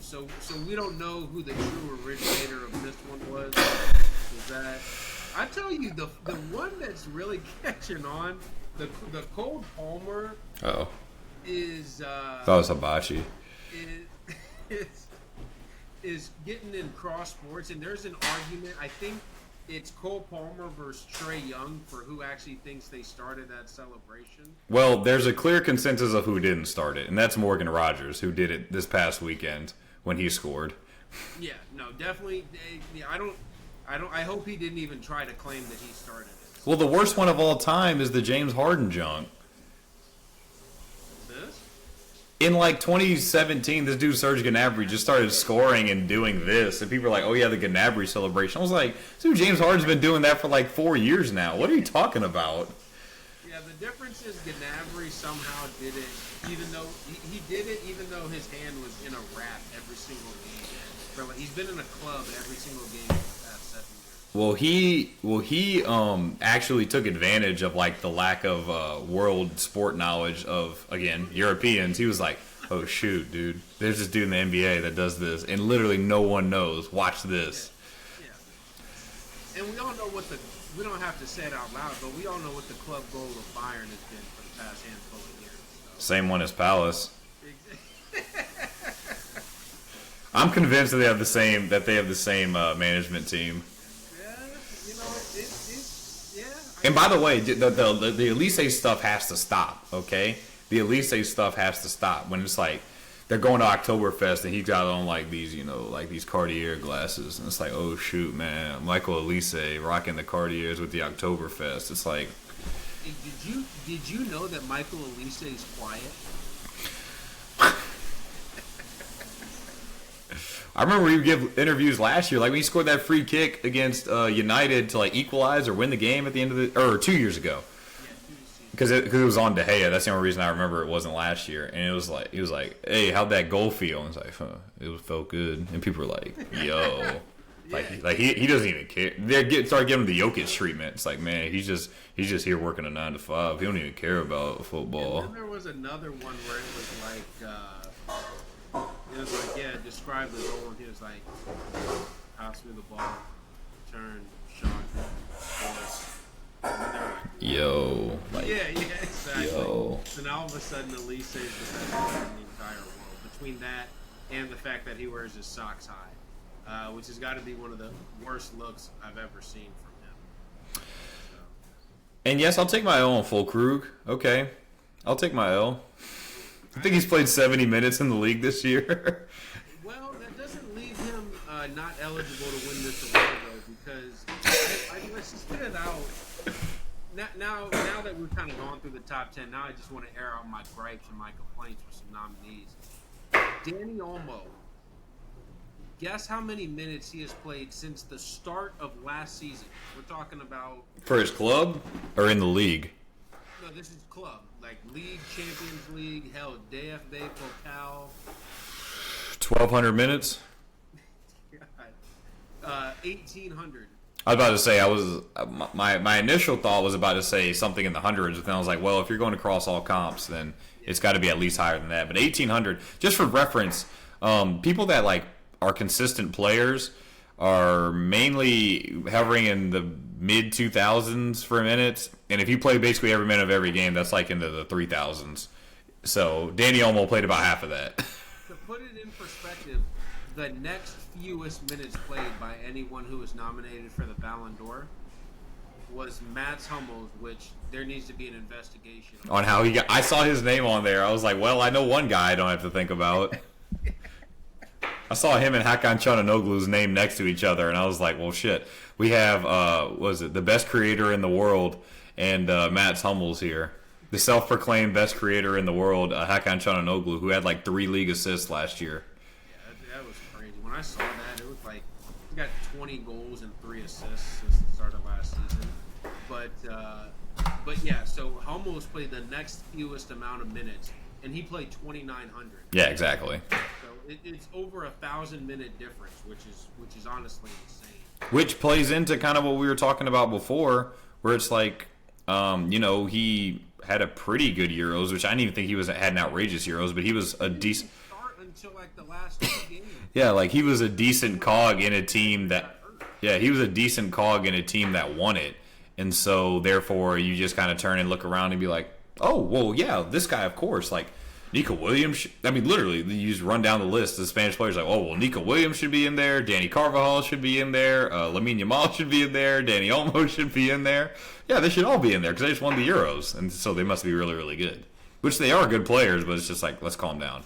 we don't know who the true originator of this one was. Is that? I tell you, the one that's really catching on, the Cole Palmer. Oh. Is. That was Hibachi. Is getting in cross sports, and there's an argument. I think it's Cole Palmer versus Trae Young for who actually thinks they started that celebration. Well, there's a clear consensus of who didn't start it, and that's Morgan Rogers, who did it this past weekend when he scored. Yeah, no, definitely. Yeah, I hope he didn't even try to claim that he started it. Well, the worst one of all time is the James Harden junk. In like 2017, this dude Serge Gnabry just started scoring and doing this, and people were like, "Oh yeah, the Gnabry celebration." I was like, "Dude, James Harden's been doing that for like 4 years now. What are you talking about?" Yeah, the difference is Gnabry somehow did it, even though he did it, even though his hand was in a wrap every single game. He's been in a club every single game for the past 7 years. Well, he actually took advantage of like the lack of world sport knowledge of, again, Europeans. He was like, "Oh shoot, dude, there's this dude in the NBA that does this, and literally no one knows. Watch this." Yeah. And we all know we don't have to say it out loud, but we all know what the club goal of Bayern has been for the past handful of years. So. Same one as Palace. I'm convinced that they have the same management team. And by the way, the Elise stuff has to stop, okay? The Elise stuff has to stop when it's like they're going to Oktoberfest and he's got on like these, like these Cartier glasses. And it's like, oh, shoot, man. Michael Elise rocking the Cartiers with the Oktoberfest. It's like... Hey, did you know that Michael Elise is quiet? I remember he would give interviews last year, like when he scored that free kick against United to like equalize or win the game at the end of or 2 years ago. Yeah, 2 seasons because it was on De Gea. That's the only reason I remember it wasn't last year. And it was like he was like, "Hey, how'd that goal feel?" And it's like, it felt good. And people were like, "Yo." Like he doesn't even care. They start giving him the Jokic treatment. It's like, man, he's just here working a 9 to 5. He don't even care about football. And then there was another one where it was like, yeah, describe the goal, and he was like, pass me the ball, turn, shot, force. And then they're like, yo, like, yeah, exactly. Yo. So now all of a sudden, Elise is the best player in the entire world. Between that and the fact that he wears his socks high. Which has got to be one of the worst looks I've ever seen from him. So. And yes, I'll take my L on Fulkrug. Okay, I'll take my L. I think he's played 70 minutes in the league this year. Well, that doesn't leave him not eligible to win this award, though, because I spit it out. Now that we've kind of gone through the top 10, now I just want to air out my gripes and my complaints for some nominees. Danny Olmo. Guess how many minutes he has played since the start of last season? We're talking about... For his club or in the league? No, this is club. Like League, Champions League, hell, DFB, Pokal. 1,200 minutes? 1,800. I was about to say, my initial thought was about to say something in the hundreds, but then I was like, well, if you're going across all comps, then it's got to be at least higher than that. But 1,800, just for reference, people that like are consistent players are mainly hovering in the mid 2,000s for minutes, and if you play basically every minute of every game, that's like into the 3,000s. So Danny Olmo played about half of that. To put it in perspective, the next fewest minutes played by anyone who was nominated for the Ballon d'Or was Mats Hummels, which there needs to be an investigation on how he got. I saw his name on there. I was like, well, I know one guy I don't have to think about. I saw him and Hakan Çalhanoğlu's name next to each other, and I was like, well, shit. We have, the best creator in the world and Mats Hummels here. The self-proclaimed best creator in the world, Hakan Çalhanoğlu, who had like 3 league assists last year. Yeah, that was crazy. When I saw that, it was like he got 20 goals and 3 assists since the start of last season. But yeah, so Hummels played the next fewest amount of minutes, and he played 2,900. Yeah, exactly. It's over 1,000-minute difference, which is honestly insane. Which plays into kind of what we were talking about before, where it's like, he had a pretty good Euros, which I didn't even think had an outrageous Euros, but he was a decent. Start until like the last 2 games. Yeah, like he was a decent cog in a team that. Yeah, he was a decent cog in a team that won it, and so therefore you just kind of turn and look around and be like, oh, well, yeah, this guy, of course, like. Nico Williams, literally, you just run down the list of Spanish players like, oh, well, Nico Williams should be in there, Danny Carvajal should be in there, Lamine Yamal should be in there, Danny Olmo should be in there. Yeah, they should all be in there because they just won the Euros, and so they must be really, really good. Which they are good players, but it's just like, let's calm down.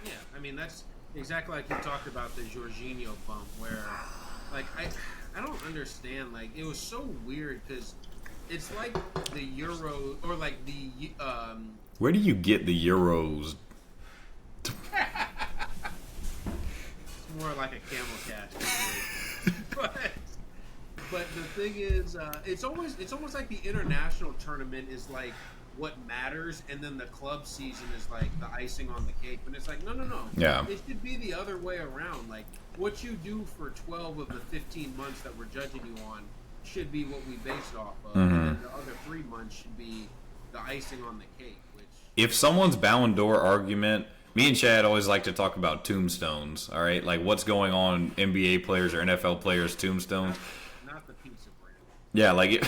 Yeah, that's exactly like you talked about the Jorginho bump, where, like, I don't understand, like, it was so weird because it's like the Euro, or like the, where do you get the Euros? It's more like a camel catch. but the thing is, it's almost like the international tournament is like what matters, and then the club season is like the icing on the cake. But it's like, no. Yeah. It should be the other way around. Like, what you do for 12 of the 15 months that we're judging you on should be what we base it off of. Mm-hmm. And then the other 3 months should be the icing on the cake. If someone's Ballon d'Or argument, me and Chad always like to talk about tombstones, all right? Like what's going on NBA players or NFL players' tombstones. Not the pizza brand. Yeah, like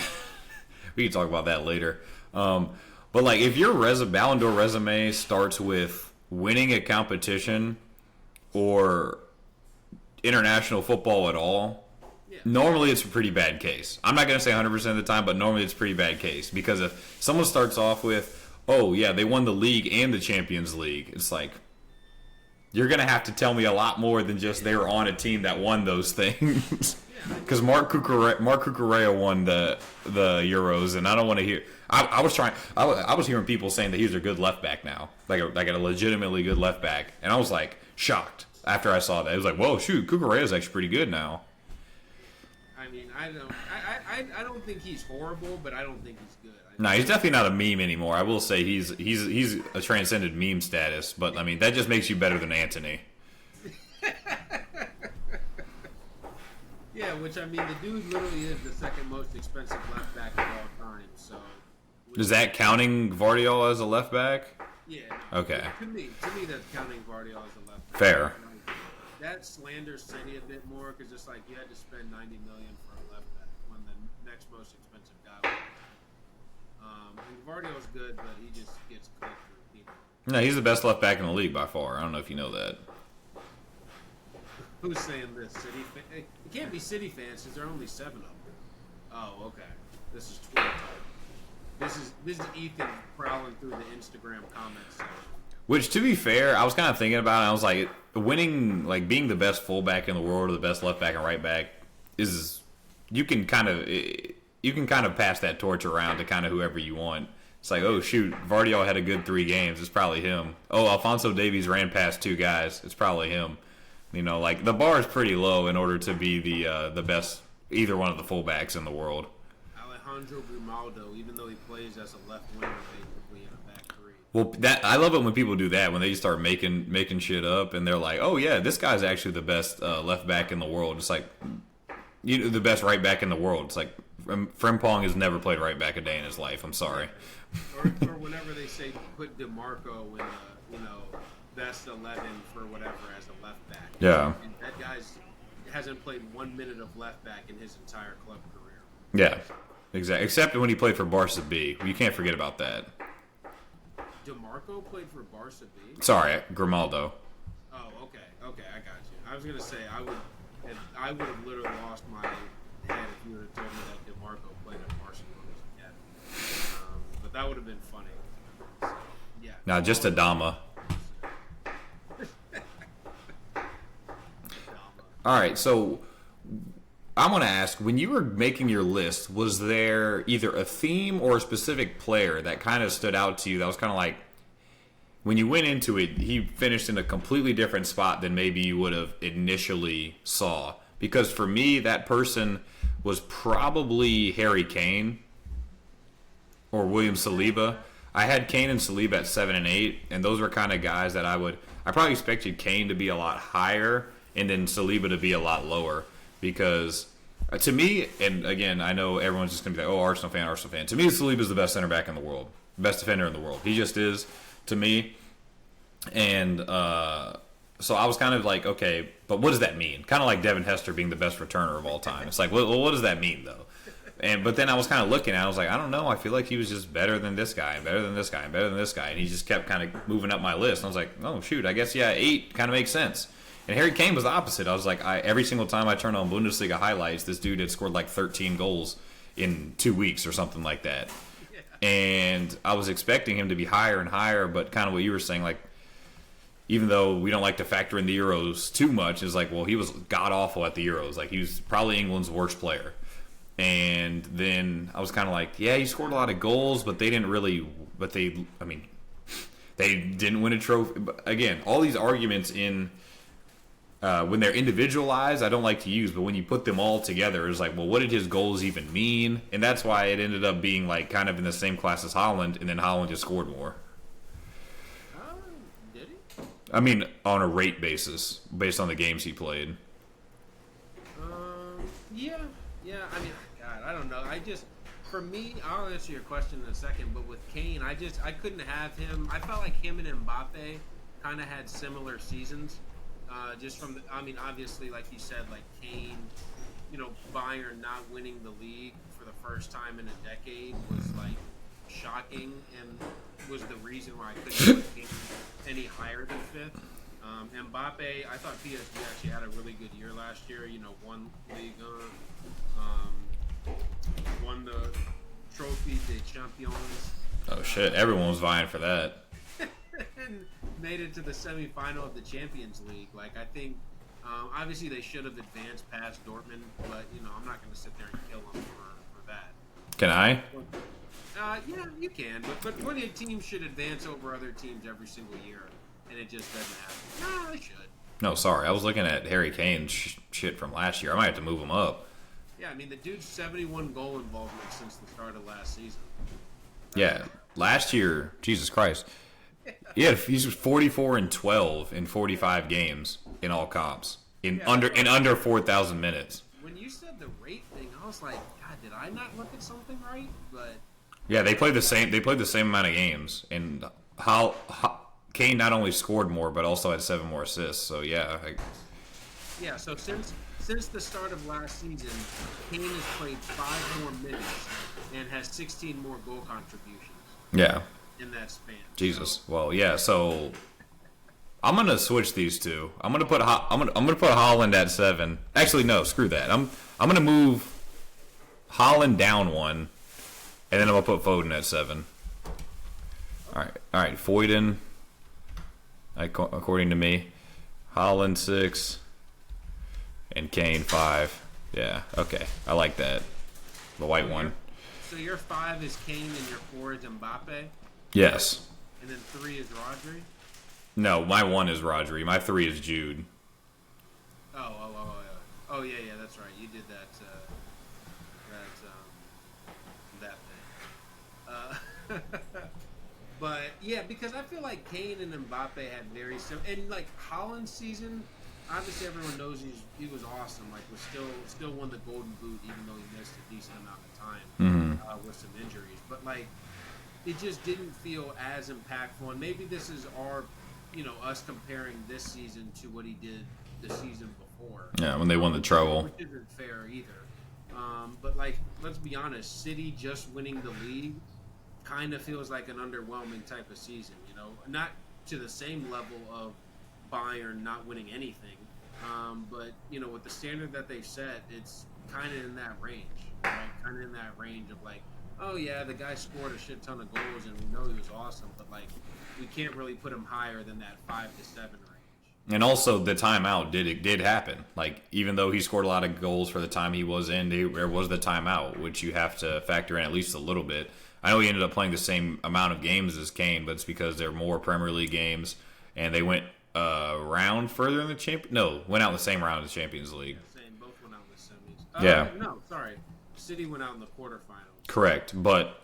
we can talk about that later. But like if your Ballon d'Or resume starts with winning a competition or international football at all, normally it's a pretty bad case. I'm not going to say 100% of the time, but normally it's a pretty bad case. Because if someone starts off with, oh, yeah, they won the league and the Champions League, it's like, you're going to have to tell me a lot more than just they were on a team that won those things. Because Mark Cucurella won the Euros, and I don't want to hear. I was hearing people saying that he's a good left back now, like a legitimately good left back, and I was like shocked after I saw that. It was like, whoa, shoot, Cucurella's actually pretty good now. I mean, I don't think he's horrible, but I don't think he's good. No, he's definitely not a meme anymore. I will say he's a transcended meme status, but I mean that just makes you better than Anthony. Yeah, which I mean, the dude literally is the second most expensive left back of all time. So is that counting Vardiol as a left back? Yeah. Okay. To me, that's counting Vardiol as a left back. Fair. That slanders City a bit more because it's like you had to spend $90 million for a left back when the next most expensive guy was. And Vardiol's good, but he just gets cooked for people. No, he's the best left back in the league by far. I don't know if you know that. Who's saying this? City fans? It can't be City fans because there are only 7 of them. Oh, okay. This is Twitter talk. This is Ethan prowling through the Instagram comments section. Which, to be fair, I was kind of thinking about it. I was like, winning, like being the best fullback in the world or the best left back and right back is you can kind of pass that torch around to kind of whoever you want. It's like, oh shoot, Vardiol had a good 3 games. It's probably him. Oh, Alphonso Davies ran past 2 guys. It's probably him. You know, like the bar is pretty low in order to be the best either one of the fullbacks in the world. Alejandro Grimaldo, even though he plays as a left winger, basically in a back 3. Well, that I love it when people do that, when they start making shit up and they're like, oh yeah, this guy's actually the best left back in the world. It's like the best right back in the world. It's like Frimpong has never played right back a day in his life. I'm sorry. Or whenever they say put DeMarco in best 11 for whatever as a left back. Yeah. And that guy's hasn't played 1 minute of left back in his entire club career. Yeah, exactly. Except when he played for Barca B. You can't forget about that. DeMarco played for Barca B? Sorry, Grimaldo. Oh, okay, I got you. I was gonna say I would have literally lost my head if you would have told me that DeMarco played at Barcelona again. But that would have been funny. So, yeah. Now just Adama. All right, so I want to ask, when you were making your list, was there either a theme or a specific player that kind of stood out to you that was kind of like, when you went into it, he finished in a completely different spot than maybe you would have initially saw? Because for me, that person was probably Harry Kane or William Saliba. I had Kane and Saliba at 7 and 8, and those were kind of guys that I probably expected Kane to be a lot higher and then Saliba to be a lot lower, because to me, and again, I know everyone's just going to be like, oh, Arsenal fan. To me, Saliba's the best center back in the world, best defender in the world. He just is, to me. And so I was kind of like, okay, but what does that mean? Kind of like Devin Hester being the best returner of all time. It's like, well, what does that mean, though? But then I was kind of looking at it, I was like, I don't know. I feel like he was just better than this guy, and better than this guy, and better than this guy. And he just kept kind of moving up my list. And I was like, oh, shoot, I guess, yeah, 8 kind of makes sense. And Harry Kane was the opposite. I was like, every single time I turned on Bundesliga highlights, this dude had scored like 13 goals in 2 weeks or something like that. Yeah. And I was expecting him to be higher and higher, but kind of what you were saying, like, even though we don't like to factor in the Euros too much, is like, well, he was god-awful at the Euros. Like, he was probably England's worst player. And then I was kind of like, yeah, he scored a lot of goals, but they didn't really, they didn't win a trophy. But again, all these arguments in, when they're individualized, I don't like to use, but when you put them all together, it's like, well, what did his goals even mean? And that's why it ended up being like kind of in the same class as Haaland, and then Haaland just scored more. Did he? I mean, on a rate basis, based on the games he played. Yeah. I mean, God, I don't know. For me, I'll answer your question in a second, but with Kane, I couldn't have him. I felt like him and Mbappe kind of had similar seasons. Just from obviously, like you said, like Kane, Bayern not winning the league for the first time in a decade was like shocking and was the reason why I couldn't put Kane any higher than 5th. Mbappe, I thought PSG actually had a really good year last year. Won Ligue 1, won the Trophy des Champions. Oh shit! Everyone was vying for that. And made it to the semifinal of the Champions League. Like, I think, obviously they should have advanced past Dortmund, but I'm not going to sit there and kill them for that. Can I? Yeah, you can, but when a team should advance over other teams every single year, and it just doesn't happen. No, they should. No, sorry, I was looking at Harry Kane's shit from last year. I might have to move him up. Yeah, I mean the dude's 71 goal involvement since the start of last season. Yeah, last year, Jesus Christ. Yeah, he's 44 and 12 in 45 games in all comps under 4,000 minutes. When you said the rate thing, I was like, God, did I not look at something right? But yeah, they played the same. They played the same amount of games, and Kane not only scored more, but also had 7 more assists. So yeah. Yeah. So since the start of last season, Kane has played 5 more minutes and has 16 more goal contributions. Yeah. In that span. Jesus. Well, yeah. So I'm gonna switch these two. I'm gonna put Holland at 7. Actually, no. Screw that. I'm gonna move Holland down 1, and then I'm gonna put Foden at 7. All right. Foden, according to me, Holland 6, and Kane 5. Yeah. Okay. I like that. The white one. So your 5 is Kane and your 4 is Mbappe? Yes. And then 3 is Rodri? No, my 1 is Rodri. My 3 is Jude. Oh, yeah, that's right. You did that thing. But, yeah, because I feel like Kane and Mbappe had very similar... And, like, Holland's season, obviously everyone knows he was awesome. Like, was still won the Golden Boot, even though he missed a decent amount of time with some injuries. But, like... It just didn't feel as impactful, and maybe this is us comparing this season to what he did the season before. Yeah, when they won the treble. Which isn't fair either. But like, let's be honest, City just winning the league kind of feels like an underwhelming type of season. Not to the same level of Bayern not winning anything, but with the standard that they've set, it's kind of in that range, right? Kind of in that range of like. Oh yeah, the guy scored a shit ton of goals, and we know he was awesome. But like, we can't really put him higher than that 5 to 7 range. And also, the timeout did happen. Like, even though he scored a lot of goals for the time he was in, there was the timeout, which you have to factor in at least a little bit. I know he ended up playing the same amount of games as Kane, but it's because there are more Premier League games, and they went round further in the went out in the same round as the Champions League. Yeah, same, both went out in the semis. Yeah. No, sorry, City went out in the quarterfinals. Correct, but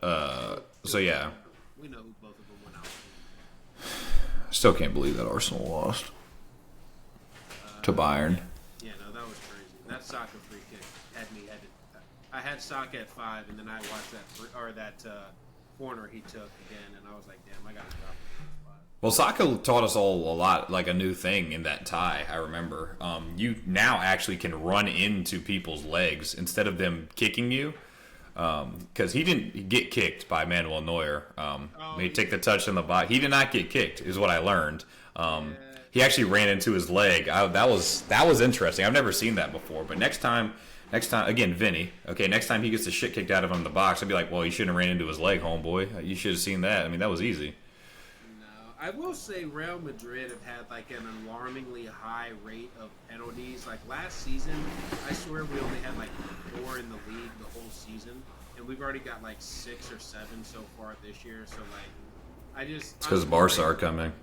so yeah. We know who both of them went out to. Still can't believe that Arsenal lost to Bayern. Yeah, no, that was crazy. That Saka free kick had me headed. I had Saka at 5, and then I watched that corner he took again, and I was like, damn, I gotta drop it. Well, Saka taught us all a lot, like a new thing in that tie. I remember. You now actually can run into people's legs instead of them kicking you. Because he didn't get kicked by Manuel Neuer. He took the touch in the box. He did not get kicked, is what I learned. He actually ran into his leg. That was interesting. I've never seen that before. But next time, again, Vinny. Okay, next time he gets the shit kicked out of him in the box, I'd be like, well, you shouldn't have ran into his leg, homeboy. You should have seen that. I mean, that was easy. I will say Real Madrid have had like an alarmingly high rate of penalties. Like last season, I swear we only had like 4 in the league the whole season, and we've already got like 6 or 7 so far this year. So like, it's because Barca are coming.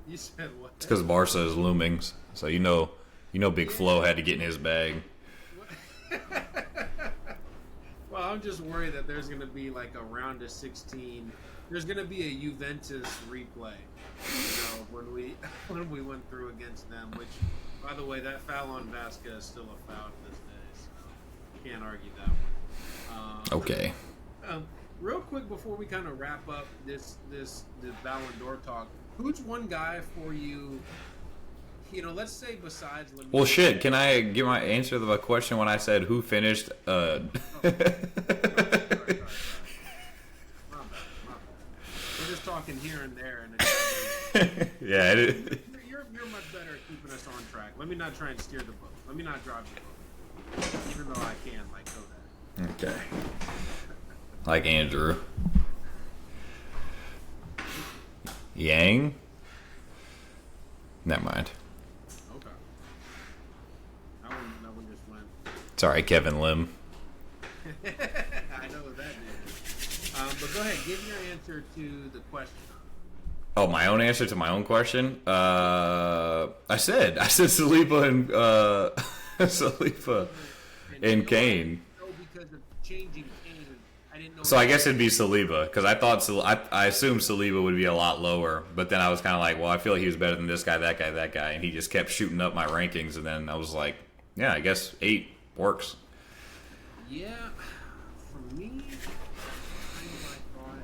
You said what? It's because Barca is looming. So you know, Big Flo had to get in his bag. Well, I'm just worried that there's going to be like a round of 16. There's going to be a Juventus replay, when we went through against them. Which, by the way, that foul on Vasquez is still a foul to this day, so can't argue that one. Okay. Real quick before we kind of wrap up this Ballon d'Or talk, who's one guy for you? Let's say besides. Well, shit. Can I give my answer to the question when I said who finished? Sorry. We're just talking here and there, and yeah. You're much better at keeping us on track. Let me not try and steer the boat. Let me not drive the boat, even though I can go that. Okay. Like Andrew. Yang. Never mind. That one just went. Sorry, Kevin Lim. I know what that is. But go ahead, give your answer to the question. Oh, my own answer to my own question? I said Saliba and Saliba. and Kane. No, because of changing Kane, I didn't know. So I guess it'd be Saliba because I thought I assumed Saliba would be a lot lower, but then I was kind of like, well, I feel like he was better than this guy, that guy, and he just kept shooting up my rankings, and then I was like, yeah, I guess 8 works. Yeah, for me, I thought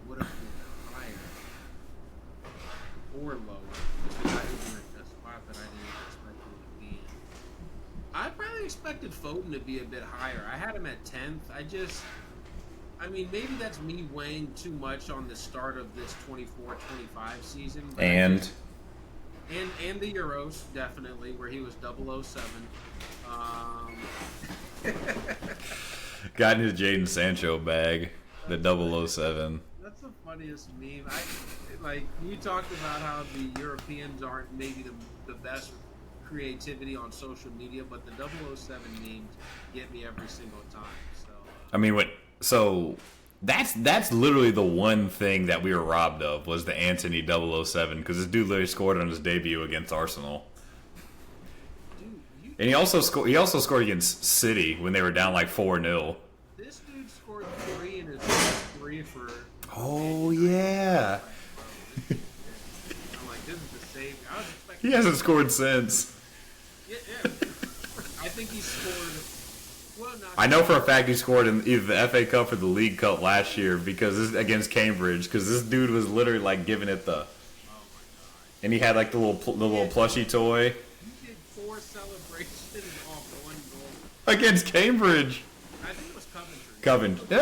would have been higher or lower. Because I was in a spot that I didn't expect him to be in. I probably expected Foden to be a bit higher. I had him at 10th. I mean, maybe that's me weighing too much on the start of this 24-25 season. And the Euros, definitely, where he was 007. Got in his Jadon Sancho bag, the 007. That's the funniest meme. You talked about how the Europeans aren't maybe the best creativity on social media, but the 007 memes get me every single time. So I mean, so that's literally the one thing that we were robbed of was the Anthony 007 because this dude literally scored on his debut against Arsenal. And he also scored against City when they were down like 4-0. This dude scored 3 in his first 3 for. Oh yeah. I'm like, this is the same. I was expecting. He hasn't scored since. Yeah. I think he scored. Well, not. I know for a fact he scored in either the FA Cup or the League Cup last year because this against Cambridge because this dude was literally like giving it the. Oh my god. And he had like the little plushie toy. He did 4 celebrations off 1 goal Against Cambridge. I think it was Coventry.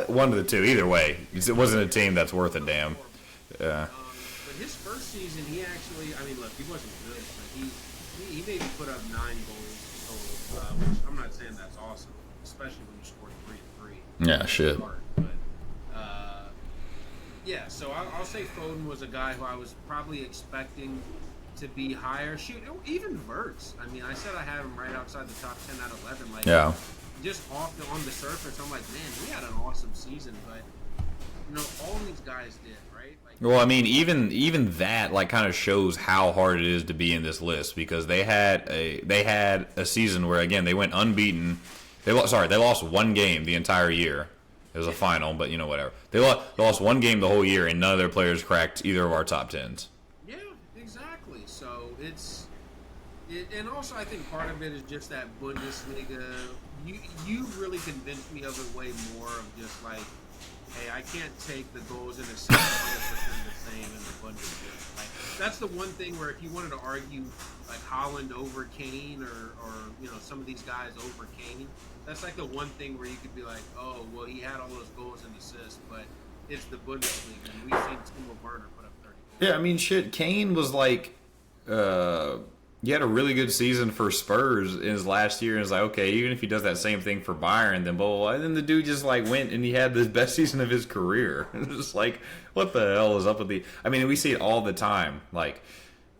One of the two. Either way, it wasn't a team that's worth a damn. Yeah. But his first season, he actually, I mean, look, he wasn't good, but he maybe put up 9 goals total, which I'm not saying that's awesome, especially when you scored 3-3. Yeah, shit. But, yeah, so I'll say Foden was a guy who I was probably expecting to be higher. Shoot, even Wirtz. I mean, I said I had him right outside the top 10 out of 11. Like, yeah. Just on the surface, I'm like, man, we had an awesome season, but all these guys did, right? Like, well, I mean, even that like kind of shows how hard it is to be in this list because they had a season where again they went unbeaten. They lost 1 game the entire year. It was a final, but whatever. They lost 1 game the whole year, and none of their players cracked either of our top 10s. Yeah, exactly. So and also I think part of it is just that Bundesliga. You really convinced me of it way more of just like, hey, I can't take the goals and assists 100% the same in the Bundesliga. Like that's the one thing where if you wanted to argue like Haaland over Kane or some of these guys over Kane, that's like the one thing where you could be like, oh, well, he had all those goals and assists, but it's the Bundesliga, and we've seen Timo Werner put up 30 goals. Yeah, I mean, shit, Kane was like, he had a really good season for Spurs in his last year, and it's like, okay, even if he does that same thing for Bayern, then blah, blah, blah. And then the dude just like went and he had the best season of his career. It's just like, what the hell is up with I mean, we see it all the time. Like,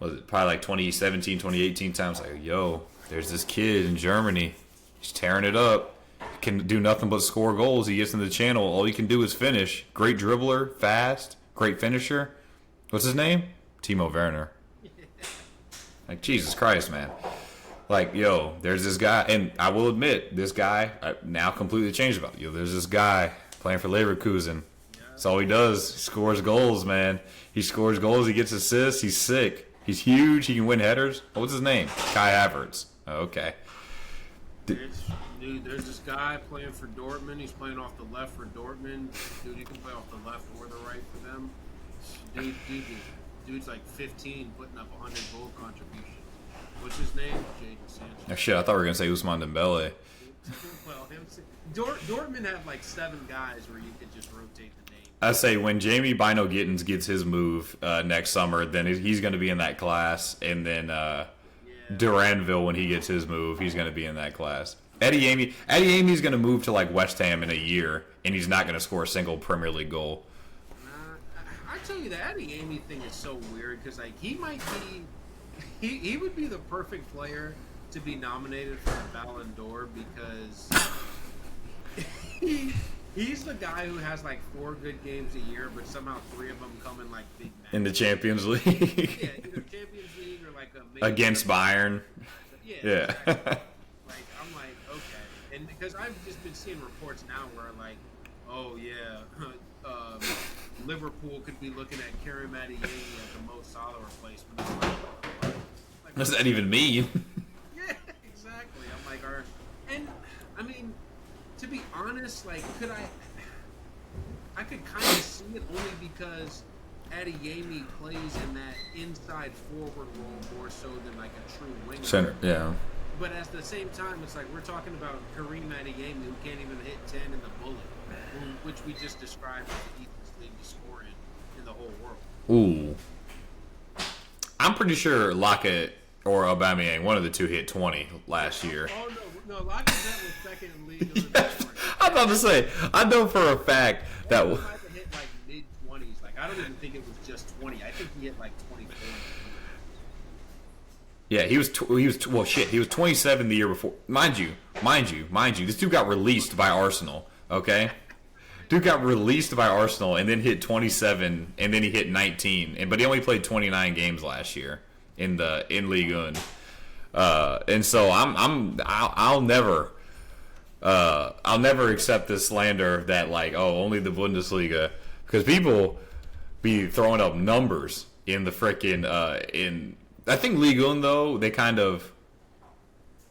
was it probably like 2017, 2018 times? Like, yo, there's this kid in Germany. He's tearing it up. Can do nothing but score goals. He gets in the channel. All he can do is finish. Great dribbler, fast, great finisher. What's his name? Timo Werner. Like, Jesus Christ, man. Like, yo, there's this guy. And I will admit, this guy, I now completely changed about it. Yo, there's this guy playing for Leverkusen. That's all he does. He scores goals, man. He scores goals. He gets assists. He's sick. He's huge. He can win headers. What's his name? Kai Havertz. Oh, okay. Dude, there's this guy playing for Dortmund. He's playing off the left for Dortmund. Dude, he can play off the left or the right for them. Dude's like 15, putting up 100 goal contribution. What's his name? Jadon Sancho. Oh, shit, I thought we were going to say Ousmane Dembele. Well, Dortmund have like 7 guys where you could just rotate the name. I say when Jamie Bino Gittins gets his move next summer, then he's going to be in that class. And then Duranville, when he gets his move, he's going to be in that class. Eddie Amy's going to move to like West Ham in a year, and he's not going to score a single Premier League goal. I tell you, the Eddie Amy thing is so weird because like he might be, he would be the perfect player to be nominated for the Ballon d'Or because he's the guy who has like 4 good games a year, but somehow 3 of them come in like big matches. In the Champions League. Yeah, either Champions League or like a against Bayern. Yeah. Exactly. Like I'm like, okay, And because I've just been seeing reports now where like, oh yeah, Liverpool could be looking at Karim Adeyemi as the Mo Salah replacement. I'm like, what? Like, What does that even mean? yeah, exactly. I'm like, and I mean, to be honest, like, I could kind of see it only because Adeyemi plays in that inside forward role more so than like a true winger. Center, yeah. But at the same time, it's like we're talking about Karim Adeyemi who can't even hit 10 in the bullet, which we just described as the easiest league to score in the whole world. Ooh. I'm pretty sure Lockett or Aubameyang, one of the two, hit 20 last year. Oh, no, Lacazette was second in league. I was about to say, I know for a fact that... He might have hit like mid-20s. Like, I don't even think it was just 20. I think he hit like 24. Yeah, he was 27 the year before. Mind you, this dude got released by Arsenal, okay? Dude got released by Arsenal and then hit 27 and then he hit 19. But he only played 29 games last year in Ligue 1. And so I'll never accept this slander that like, oh, only the Bundesliga, because people be throwing up numbers in the frickin' I think Ligue 1 though they kind of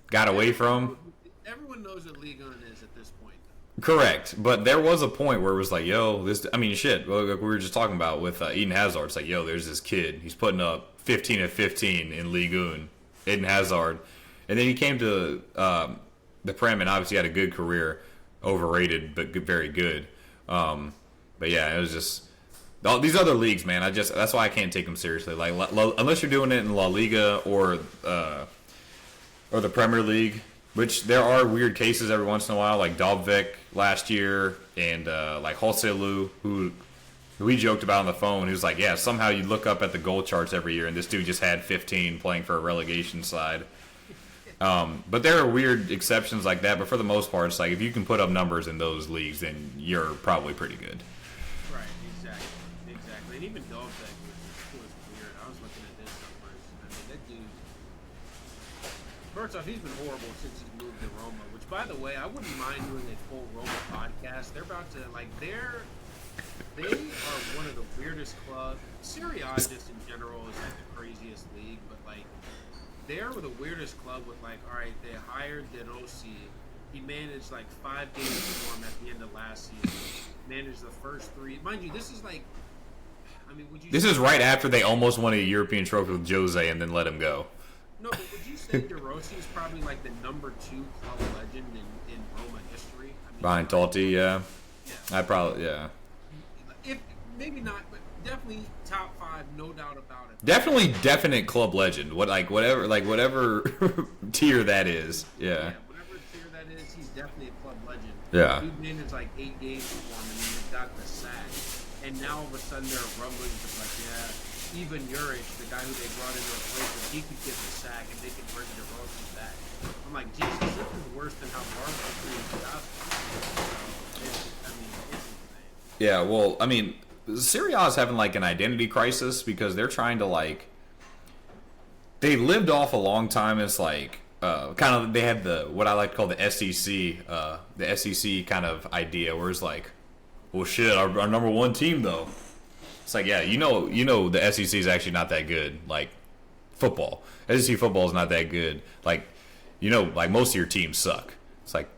got away from. Everyone knows what Ligue 1 is at this point. Correct, but there was a point where it was like, yo, this. I mean, shit. Like we were just talking about with Eden Hazard. It's like, yo, there's this kid. He's putting up 15 of 15 in Ligue 1. Eden Hazard, and then he came to the Prem and obviously had a good career, overrated but good, very good. But yeah, it was just all these other leagues, man. That's why I can't take them seriously. Like unless you're doing it in La Liga or the Premier League, which there are weird cases every once in a while, like Dobvik last year and like Joselu, who we joked about on the phone. He was like, yeah, somehow you look up at the goal charts every year, and this dude just had 15 playing for a relegation side. But there are weird exceptions like that. But for the most part, it's like if you can put up numbers in those leagues, then you're probably pretty good. Right, exactly. And even Dovbek was weird. I was looking at this numbers. I mean, that dude. First off, he's been horrible since he's moved to Roma. Which, by the way, I wouldn't mind doing a full Roma podcast. They're about to They are one of the weirdest clubs. Serie A just in general is like the craziest league, but like they're the weirdest club with like, all right, they hired De Rossi. He managed like 5 games for them at the end of last season. Managed the first 3. Mind you, this is like, I mean, would you? This is right after they almost won a European trophy with Jose and then let him go. No, but would you say De Rossi is probably like the number 2 club legend in Roma history? I mean, Behind Totti, yeah. Yeah. I probably, yeah. If maybe not, but definitely top 5, no doubt about it. Definitely definite club legend. Whatever tier that is. Yeah. Whatever tier that is, he's definitely a club legend. Yeah. Dude managed like 8 games for him, and then he got the sack. And now all of a sudden there are rumblings of like, yeah, even Juric, the guy who they brought in to replace him, he could get the sack, and they could bring De Rossi back. I'm like, Jesus, this is worse than how Barca treated us. It's insane. Yeah, well, I mean, Serie A is having like an identity crisis because they're trying to like. They lived off a long time as like kind of they had what I like to call the SEC kind of idea where it's like, well, shit, our number 1 team though. It's like, yeah, you know the SEC is actually not that good. Like football, SEC football is not that good. Like, like most of your teams suck. It's like,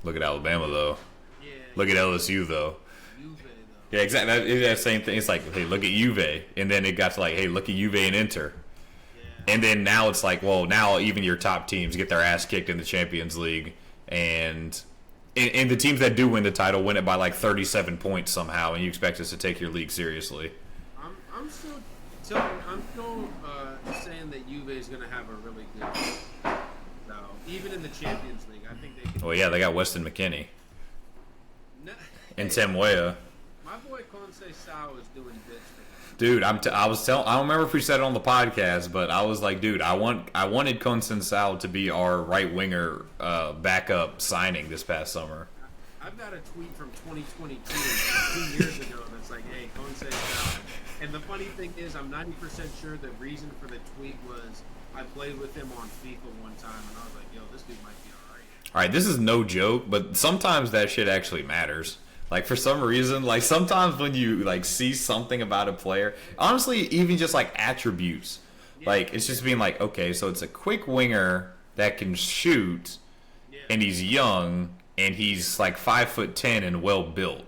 look at Alabama though. Yeah, Look at LSU though. Yeah, exactly. It's that same thing. It's like, hey, look at Juve, and then it got to like, hey, look at Juve and Inter, and then now it's like, well, now even your top teams get their ass kicked in the Champions League, and the teams that do win the title win it by like 37 points somehow, and you expect us to take your league seriously. I'm still saying that Juve is going to have a really good year. No, even in the Champions League, I think they can. Well, yeah, they got Weston McKennie and Hey, Tim Weah. my boy Conceição is doing bits for them. Dude, I don't remember if we said it on the podcast, but I was like, dude, I wanted Conceição to be our right winger backup signing this past summer. I've got a tweet from 2022, 2 years ago, that's like, hey, Conceição. And the funny thing is, I'm 90% sure the reason for the tweet was I played with him on FIFA one time, and I was like, yo, this dude might be all right. All right, this is no joke, but sometimes that shit actually matters. Like for some reason, like sometimes when you like see something about a player, honestly, even just like attributes, like it's just being like, okay, so it's a quick winger that can shoot, and he's young, and he's like 5'10" and well built.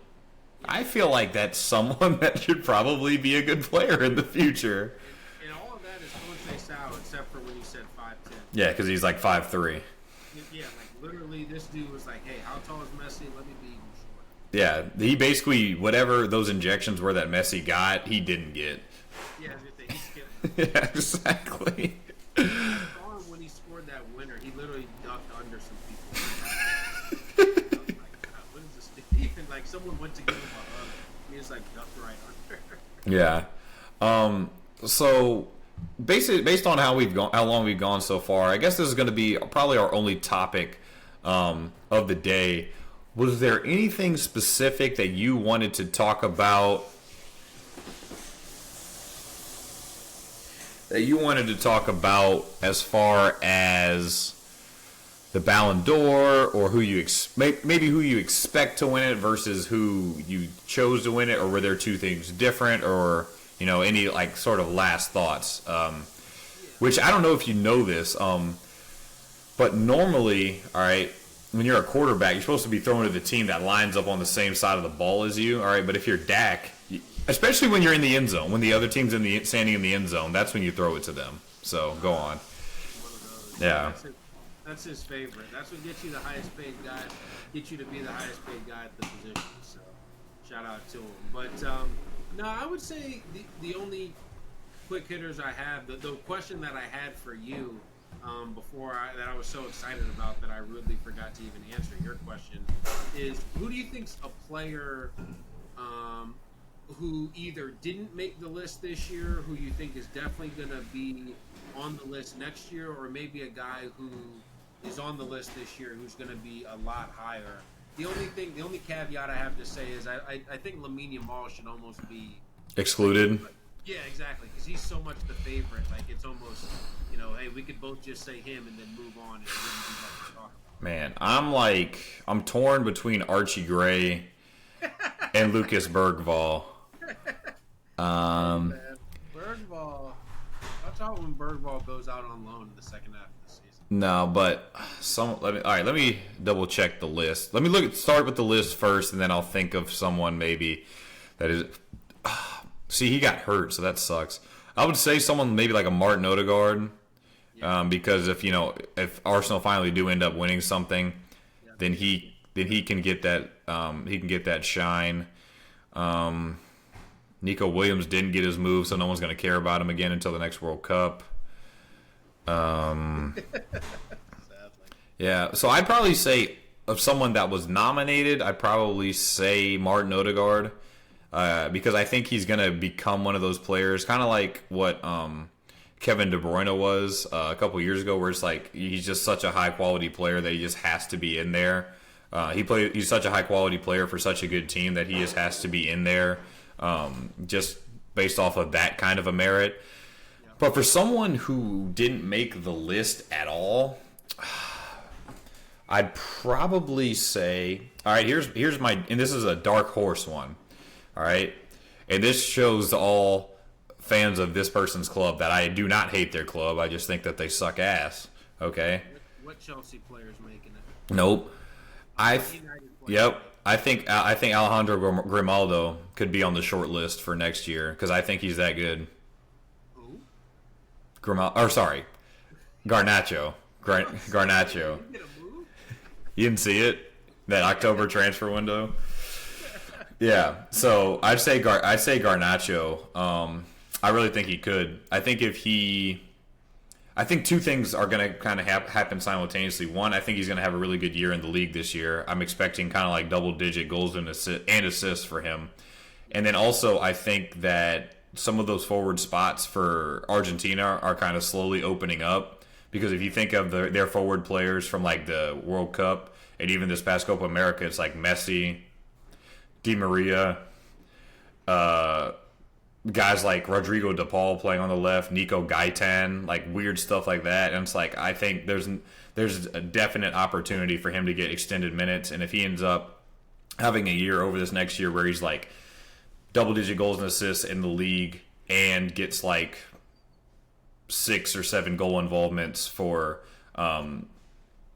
I feel like that's someone that should probably be a good player in the future. And all of that is Conte Sal, except for when he said 5'10". Yeah, because he's like 5'3". Yeah, like literally, this dude was like, "Hey, how tall is Messi? Let me be even shorter." Yeah, he basically whatever those injections were that Messi got, he didn't get. Yeah, he skipped. Yeah, exactly. I saw him when he scored that winner. He literally ducked under some people. I was like, God, what is this? Even like someone went to give him a hug. He was like ducked right under. Yeah. So based on how long we've gone so far, I guess this is going to be probably our only topic of the day. Was there anything specific that you wanted to talk about? As far as the Ballon d'Or, or who you maybe who you expect to win it versus who you chose to win it, or were there two things different, or any like sort of last thoughts? Which I don't know if you know this, but normally, all right, when you're a quarterback, you're supposed to be throwing to the team that lines up on the same side of the ball as you, all right. But if you're Dak, especially when you're in the end zone, when the other team's standing in the end zone, that's when you throw it to them. So go on. One of those. Yeah. That's his favorite. That's what gets you the highest paid guy. Get you to be the highest paid guy at the position. So shout out to him. But no, I would say the only quick hitters I have, the question that I had for you that I was so excited about that I really forgot to even answer your question is, who do you think's a player who either didn't make the list this year, who you think is definitely going to be on the list next year, or maybe a guy who is on the list this year who's going to be a lot higher? The only caveat I have to say is I think Lamine Yamal should almost be excluded. Yeah, exactly, because he's so much the favorite. Like, it's almost, hey, we could both just say him and then move on and wouldn't be much to talk about. Man, I'm torn between Archie Gray and Lucas Bergvall. Man, Bergvall. Watch out when Bergvall goes out on loan in the second half of the season. No, but let me double check the list. Let me start with the list first, and then I'll think of someone maybe that is. See, he got hurt, so that sucks. I would say someone maybe like a Martin Odegaard, because if Arsenal finally do end up winning something, then he can get that shine. Nico Williams didn't get his move, so no one's going to care about him again until the next World Cup. Yeah, so I'd probably say of someone that was nominated, I'd probably say Martin Odegaard. Because I think he's going to become one of those players, kind of like what Kevin De Bruyne was a couple years ago, where it's like he's just such a high-quality player that he just has to be in there. He's such a high-quality player for such a good team that he just has to be in there, just based off of that kind of a merit. But for someone who didn't make the list at all, I'd probably say, all right, here's my, and this is a dark horse one. All right, and this shows all fans of this person's club that I do not hate their club. I just think that they suck ass. Okay. What Chelsea players making it? Nope. I think Alejandro Grimaldo could be on the short list for next year because I think he's that good. Who? Garnacho. Garnacho. You didn't see it? That October transfer window. Yeah, so I'd say Garnacho. I really think he could. I think two things are going to kind of happen simultaneously. One, I think he's going to have a really good year in the league this year. I'm expecting kind of like double-digit goals and assists for him. And then also, I think that some of those forward spots for Argentina are kind of slowly opening up, because if you think of their forward players from like the World Cup and even this past Copa America, it's like Messi, Di Maria, guys like Rodrigo DePaul playing on the left, Nico Gaitan, like weird stuff like that. And it's like I think there's a definite opportunity for him to get extended minutes, and if he ends up having a year over this next year where he's like double-digit goals and assists in the league and gets like 6 or 7 goal involvements for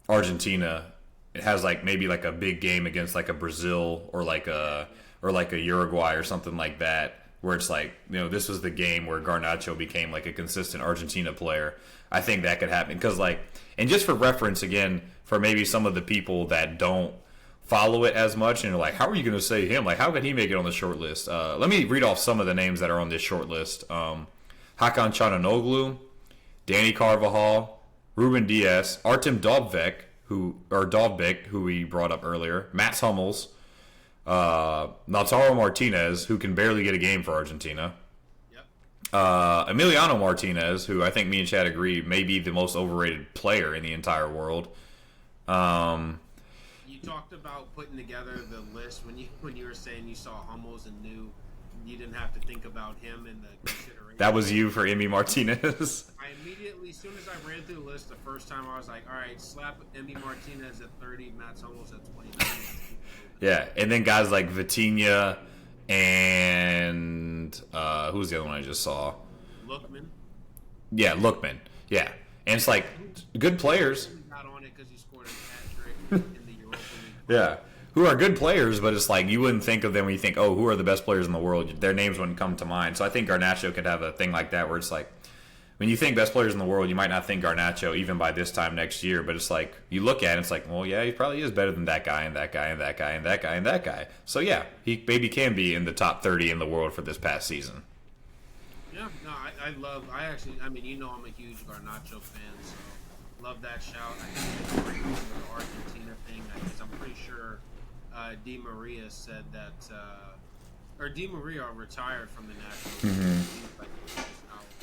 Argentina, it has like maybe like a big game against like a Brazil or like a Uruguay or something like that, where it's like, this was the game where Garnacho became like a consistent Argentina player. I think that could happen because like, and just for reference again, for maybe some of the people that don't follow it as much and are like, how are you going to say him? Like, how could he make it on the short list? Let me read off some of the names that are on this short list. Hakan Çalhanoğlu, Danny Carvajal, Ruben Diaz, Artem Dovbyk, who we brought up earlier, Mats Hummels, Lautaro Martinez, who can barely get a game for Argentina. Yep. Emiliano Martinez, who I think me and Chad agree may be the most overrated player in the entire world. You talked about putting together the list when you were saying you saw Hummels and knew you didn't have to think about him in the consideration. That was you for Emi Martinez. I immediately, as soon as I ran through the list the first time, I was like, all right, slap Emi Martinez at 30, Mats Hummels at 29. Yeah, and then guys like Vitinha and who's the other one I just saw? Lookman. Yeah, Lookman. Yeah, and it's like good players. He got on it because he scored a hat trick in the Europa League. Yeah, who are good players, but it's like you wouldn't think of them when you think, oh, who are the best players in the world? Their names wouldn't come to mind. So I think Garnacho could have a thing like that where it's like, when you think best players in the world, you might not think Garnacho even by this time next year, but it's like you look at it, it's like, well, yeah, he probably is better than that guy and that guy and that guy and that guy and that guy. So yeah, he maybe can be in the top 30 in the world for this past season. Yeah, no, I mean, I'm a huge Garnacho fan, so love that shout. I think it's great with the Argentina thing because I'm pretty sure Di Maria said that, or Di Maria retired from the national team. Mm-hmm.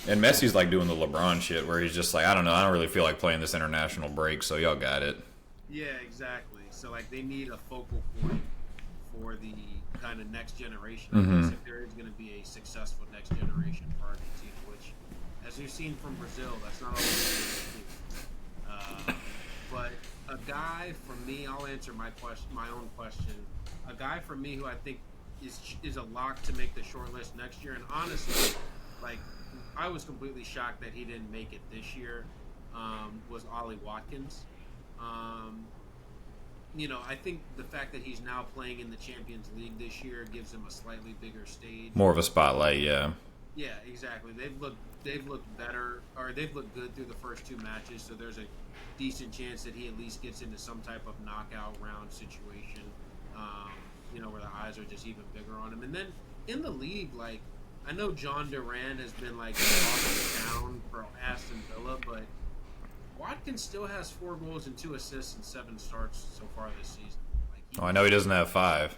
And Messi's like doing the LeBron shit where he's just like, I don't know, I don't really feel like playing this international break, so y'all got it. Yeah, exactly. So like they need a focal point for the kind of next generation. Mm-hmm. If there is going to be a successful next generation for Argentina, which, as we've seen from Brazil, that's not always the case. But a guy for me, I'll answer my own question. A guy for me who I think is a lock to make the short list next year, and honestly, like, I was completely shocked that he didn't make it this year, was Ollie Watkins. I think the fact that he's now playing in the Champions League this year gives him a slightly bigger stage. More of a spotlight, yeah. Yeah, exactly. They've looked better, or they've looked good through the first 2 matches, so there's a decent chance that he at least gets into some type of knockout round situation, where the eyes are just even bigger on him. And then in the league, like, I know John Duran has been like talking down for Aston Villa, but Watkins still has 4 goals and 2 assists and 7 starts so far this season. Like, I know he doesn't have 5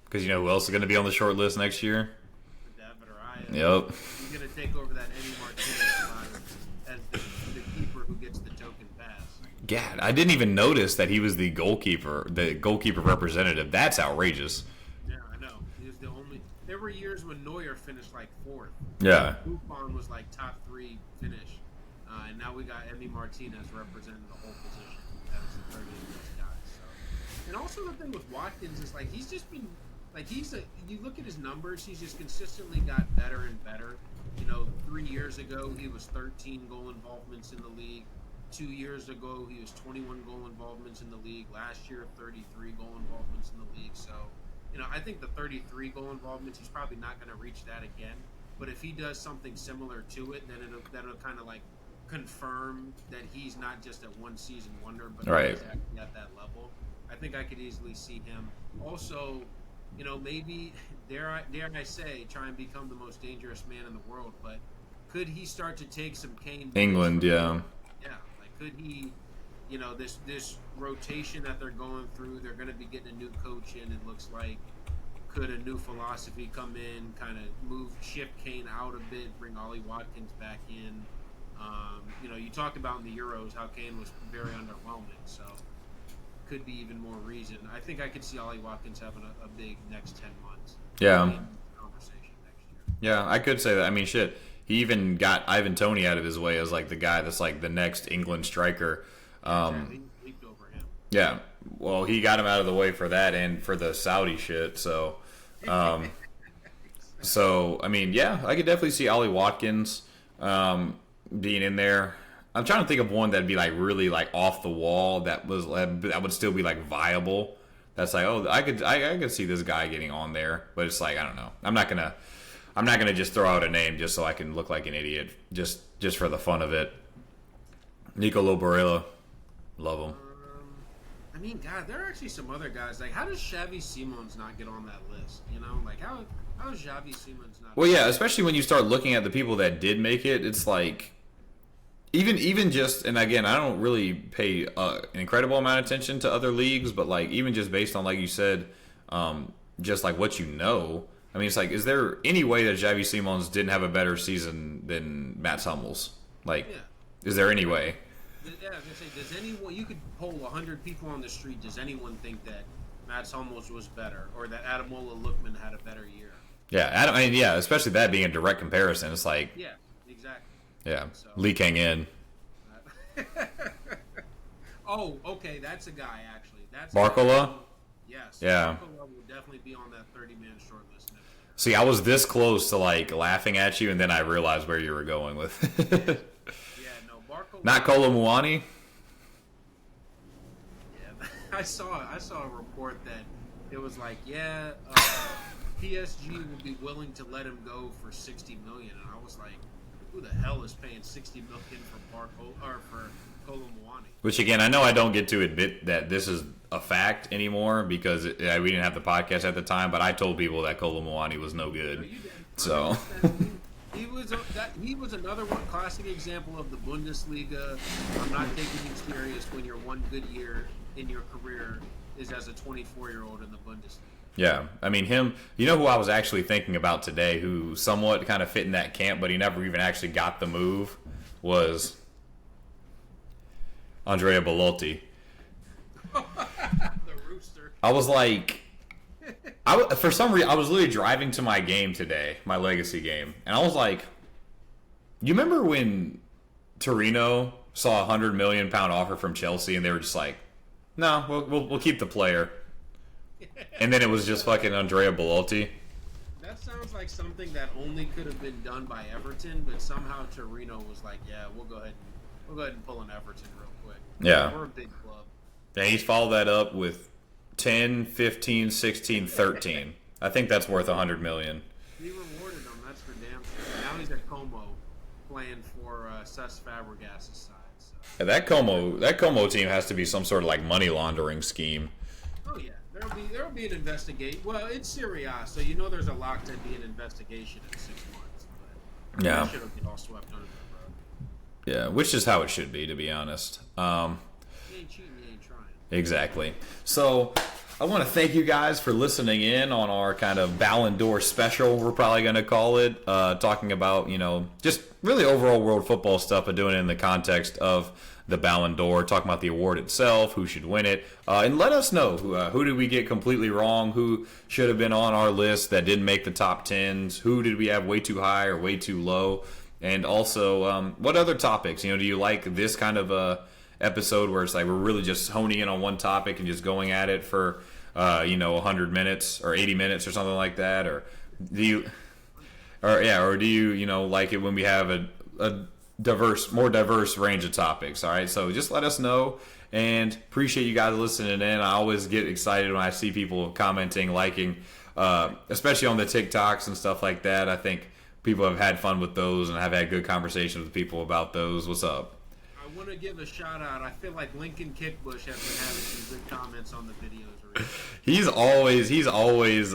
because you know who else is going to be on the short list next year? David Raya. Yep. He's going to take over that Eddie Martinez spot as the keeper who gets the token pass. God, I didn't even notice that he was the goalkeeper representative. That's outrageous. Yeah, I know. He was the only. There were years when Neuer finished like 4th. Yeah. Buffon was like top 3 finish. And now we got Emi Martinez representing the whole position as the 30th guy. So, and also the thing with Watkins is like he's just been like you look at his numbers, he's just consistently got better and better. 3 years ago he was 13 goal involvements in the league. 2 years ago he was 21 goal involvements in the league. Last year 33 goal involvements in the league. So, I think the 33 goal involvements he's probably not going to reach that again. But if he does something similar to it, then that'll kind of like confirm that he's not just a one season wonder, but right. He's actually at that level. I think I could easily see him also, maybe dare I say, try and become the most dangerous man in the world. But could he start to take some Kane? England, yeah. Yeah, like could he? This rotation that they're going through, they're going to be getting a new coach in. It looks like. Could a new philosophy come in, kind of shift Kane out a bit, bring Ollie Watkins back in? You talked about in the Euros how Kane was very underwhelming, so could be even more reason. I think I could see Ollie Watkins having a big next 10 months. Yeah. Conversation next year. Yeah, I could say that. I mean, shit. He even got Ivan Toney out of his way as like the guy that's like the next England striker. Exactly. He leaped over him. Yeah. Well, he got him out of the way for that and for the Saudi shit. So, I mean, yeah, I could definitely see Ollie Watkins being in there. I'm trying to think of one that'd be like really like off the wall that would still be like viable. That's like, oh, I could see this guy getting on there, but it's like I don't know. I'm not gonna just throw out a name just so I can look like an idiot, just for the fun of it. Nico Lobarella, love him. I mean, God, there are actually some other guys. Like, how does Xavi Simons not get on that list? You know, like how is Xavi Simons not? Well, yeah, especially when you start looking at the people that did make it, it's like. Even just, and again, I don't really pay an incredible amount of attention to other leagues, but like even just based on like you said, just like what you know, I mean, it's like, is there any way that Xavi Simons didn't have a better season than Mats Hummels? Like, Yeah. is there any way? Yeah, I was gonna say, does anyone? You could poll 100 people on the street. Does anyone think that Mats Hummels was better, or that Ademola Lookman had a better year? Yeah, I mean, yeah, especially that being a direct comparison. It's like, Yeah, exactly. yeah, So- Lee Kang In, Oh, okay, that's a guy actually. That's Barcola. Yes. Yeah. Barcola will definitely be on that 30-man shortlist next year. See, I was this close to like laughing at you, and then I realized where you were going with. Yeah, no, Barcola. Not Kolo Muani. Yeah, I saw a report that it was like, yeah, PSG will be willing to let him go for $60 million, and I was like, who the hell is paying $60 million for Barcola or for Kolo Muani? Which again, I know I don't get to admit that this is a fact anymore because we didn't have the podcast at the time. But I told people that Kolo Muani was no good. No, you did. So he was another one classic example of the Bundesliga. I'm not taking you serious when your one good year in your career is as a 24-year-old in the Bundesliga. yeah, I mean him. You know who I was actually thinking about today, who somewhat kind of fit in that camp, but he never even actually got the move, was Andrea Belotti. The Rooster. I was like, for some reason, I was literally driving to my game today, my legacy game, and I was like, you remember when Torino saw a £100 million offer from Chelsea, and they were just like, no, we'll keep the player, and then it was just fucking Andrea Belotti. That sounds like something that only could have been done by Everton, but somehow Torino was like, yeah, we'll go ahead and pull an Everton real quick. Yeah. We're a big club. And he's followed that up with 10, 15, 16, 13. I think that's worth $100 million. He rewarded him, that's for damn sure. Now he's at Como playing for Cesc Fabregas' side. So. Yeah, that Como team has to be some sort of like money laundering scheme. Oh yeah, there'll be an investigation. Well, it's Serie A, so you know there's a lot to be an investigation in 6 months. But Yeah. should have get all swept under the rug. Yeah, which is how it should be, to be honest. You ain't cheating, you ain't trying. Exactly. So I want to thank you guys for listening in on our kind of Ballon d'Or special, we're probably going to call it, talking about, just really overall world football stuff, but doing it in the context of the Ballon d'Or, talking about the award itself, who should win it, and let us know who did we get completely wrong, who should have been on our list that didn't make the top 10s, who did we have way too high or way too low, and also what other topics, do you like this kind of episode where it's like we're really just honing in on one topic and just going at it for 100 minutes or 80 minutes or something like that, or do you like it when we have a more diverse range of topics? All right, so just let us know, and appreciate you guys listening in. I always get excited when I see people commenting, liking, especially on the TikToks and stuff like that. I think people have had fun with those, and I've had good conversations with people about those. What's up? I want to give a shout out. I feel like Lincoln Kickbush has been having some good comments on the videos recently. He's always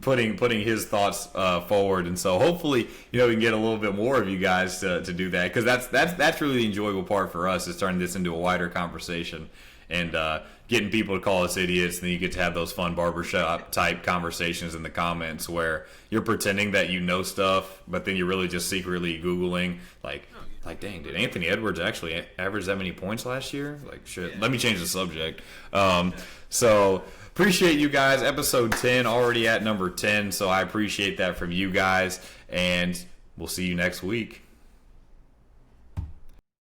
putting his thoughts forward, and so hopefully we can get a little bit more of you guys to do that, because that's really the enjoyable part for us, is turning this into a wider conversation and getting people to call us idiots, and then you get to have those fun barbershop type conversations in the comments where you're pretending that you know stuff, but then you're really just secretly Googling like, dang, did Anthony Edwards actually average that many points last year? Like, shit, let me change the subject. So appreciate you guys. Episode 10 already at number 10, so I appreciate that from you guys, and we'll see you next week.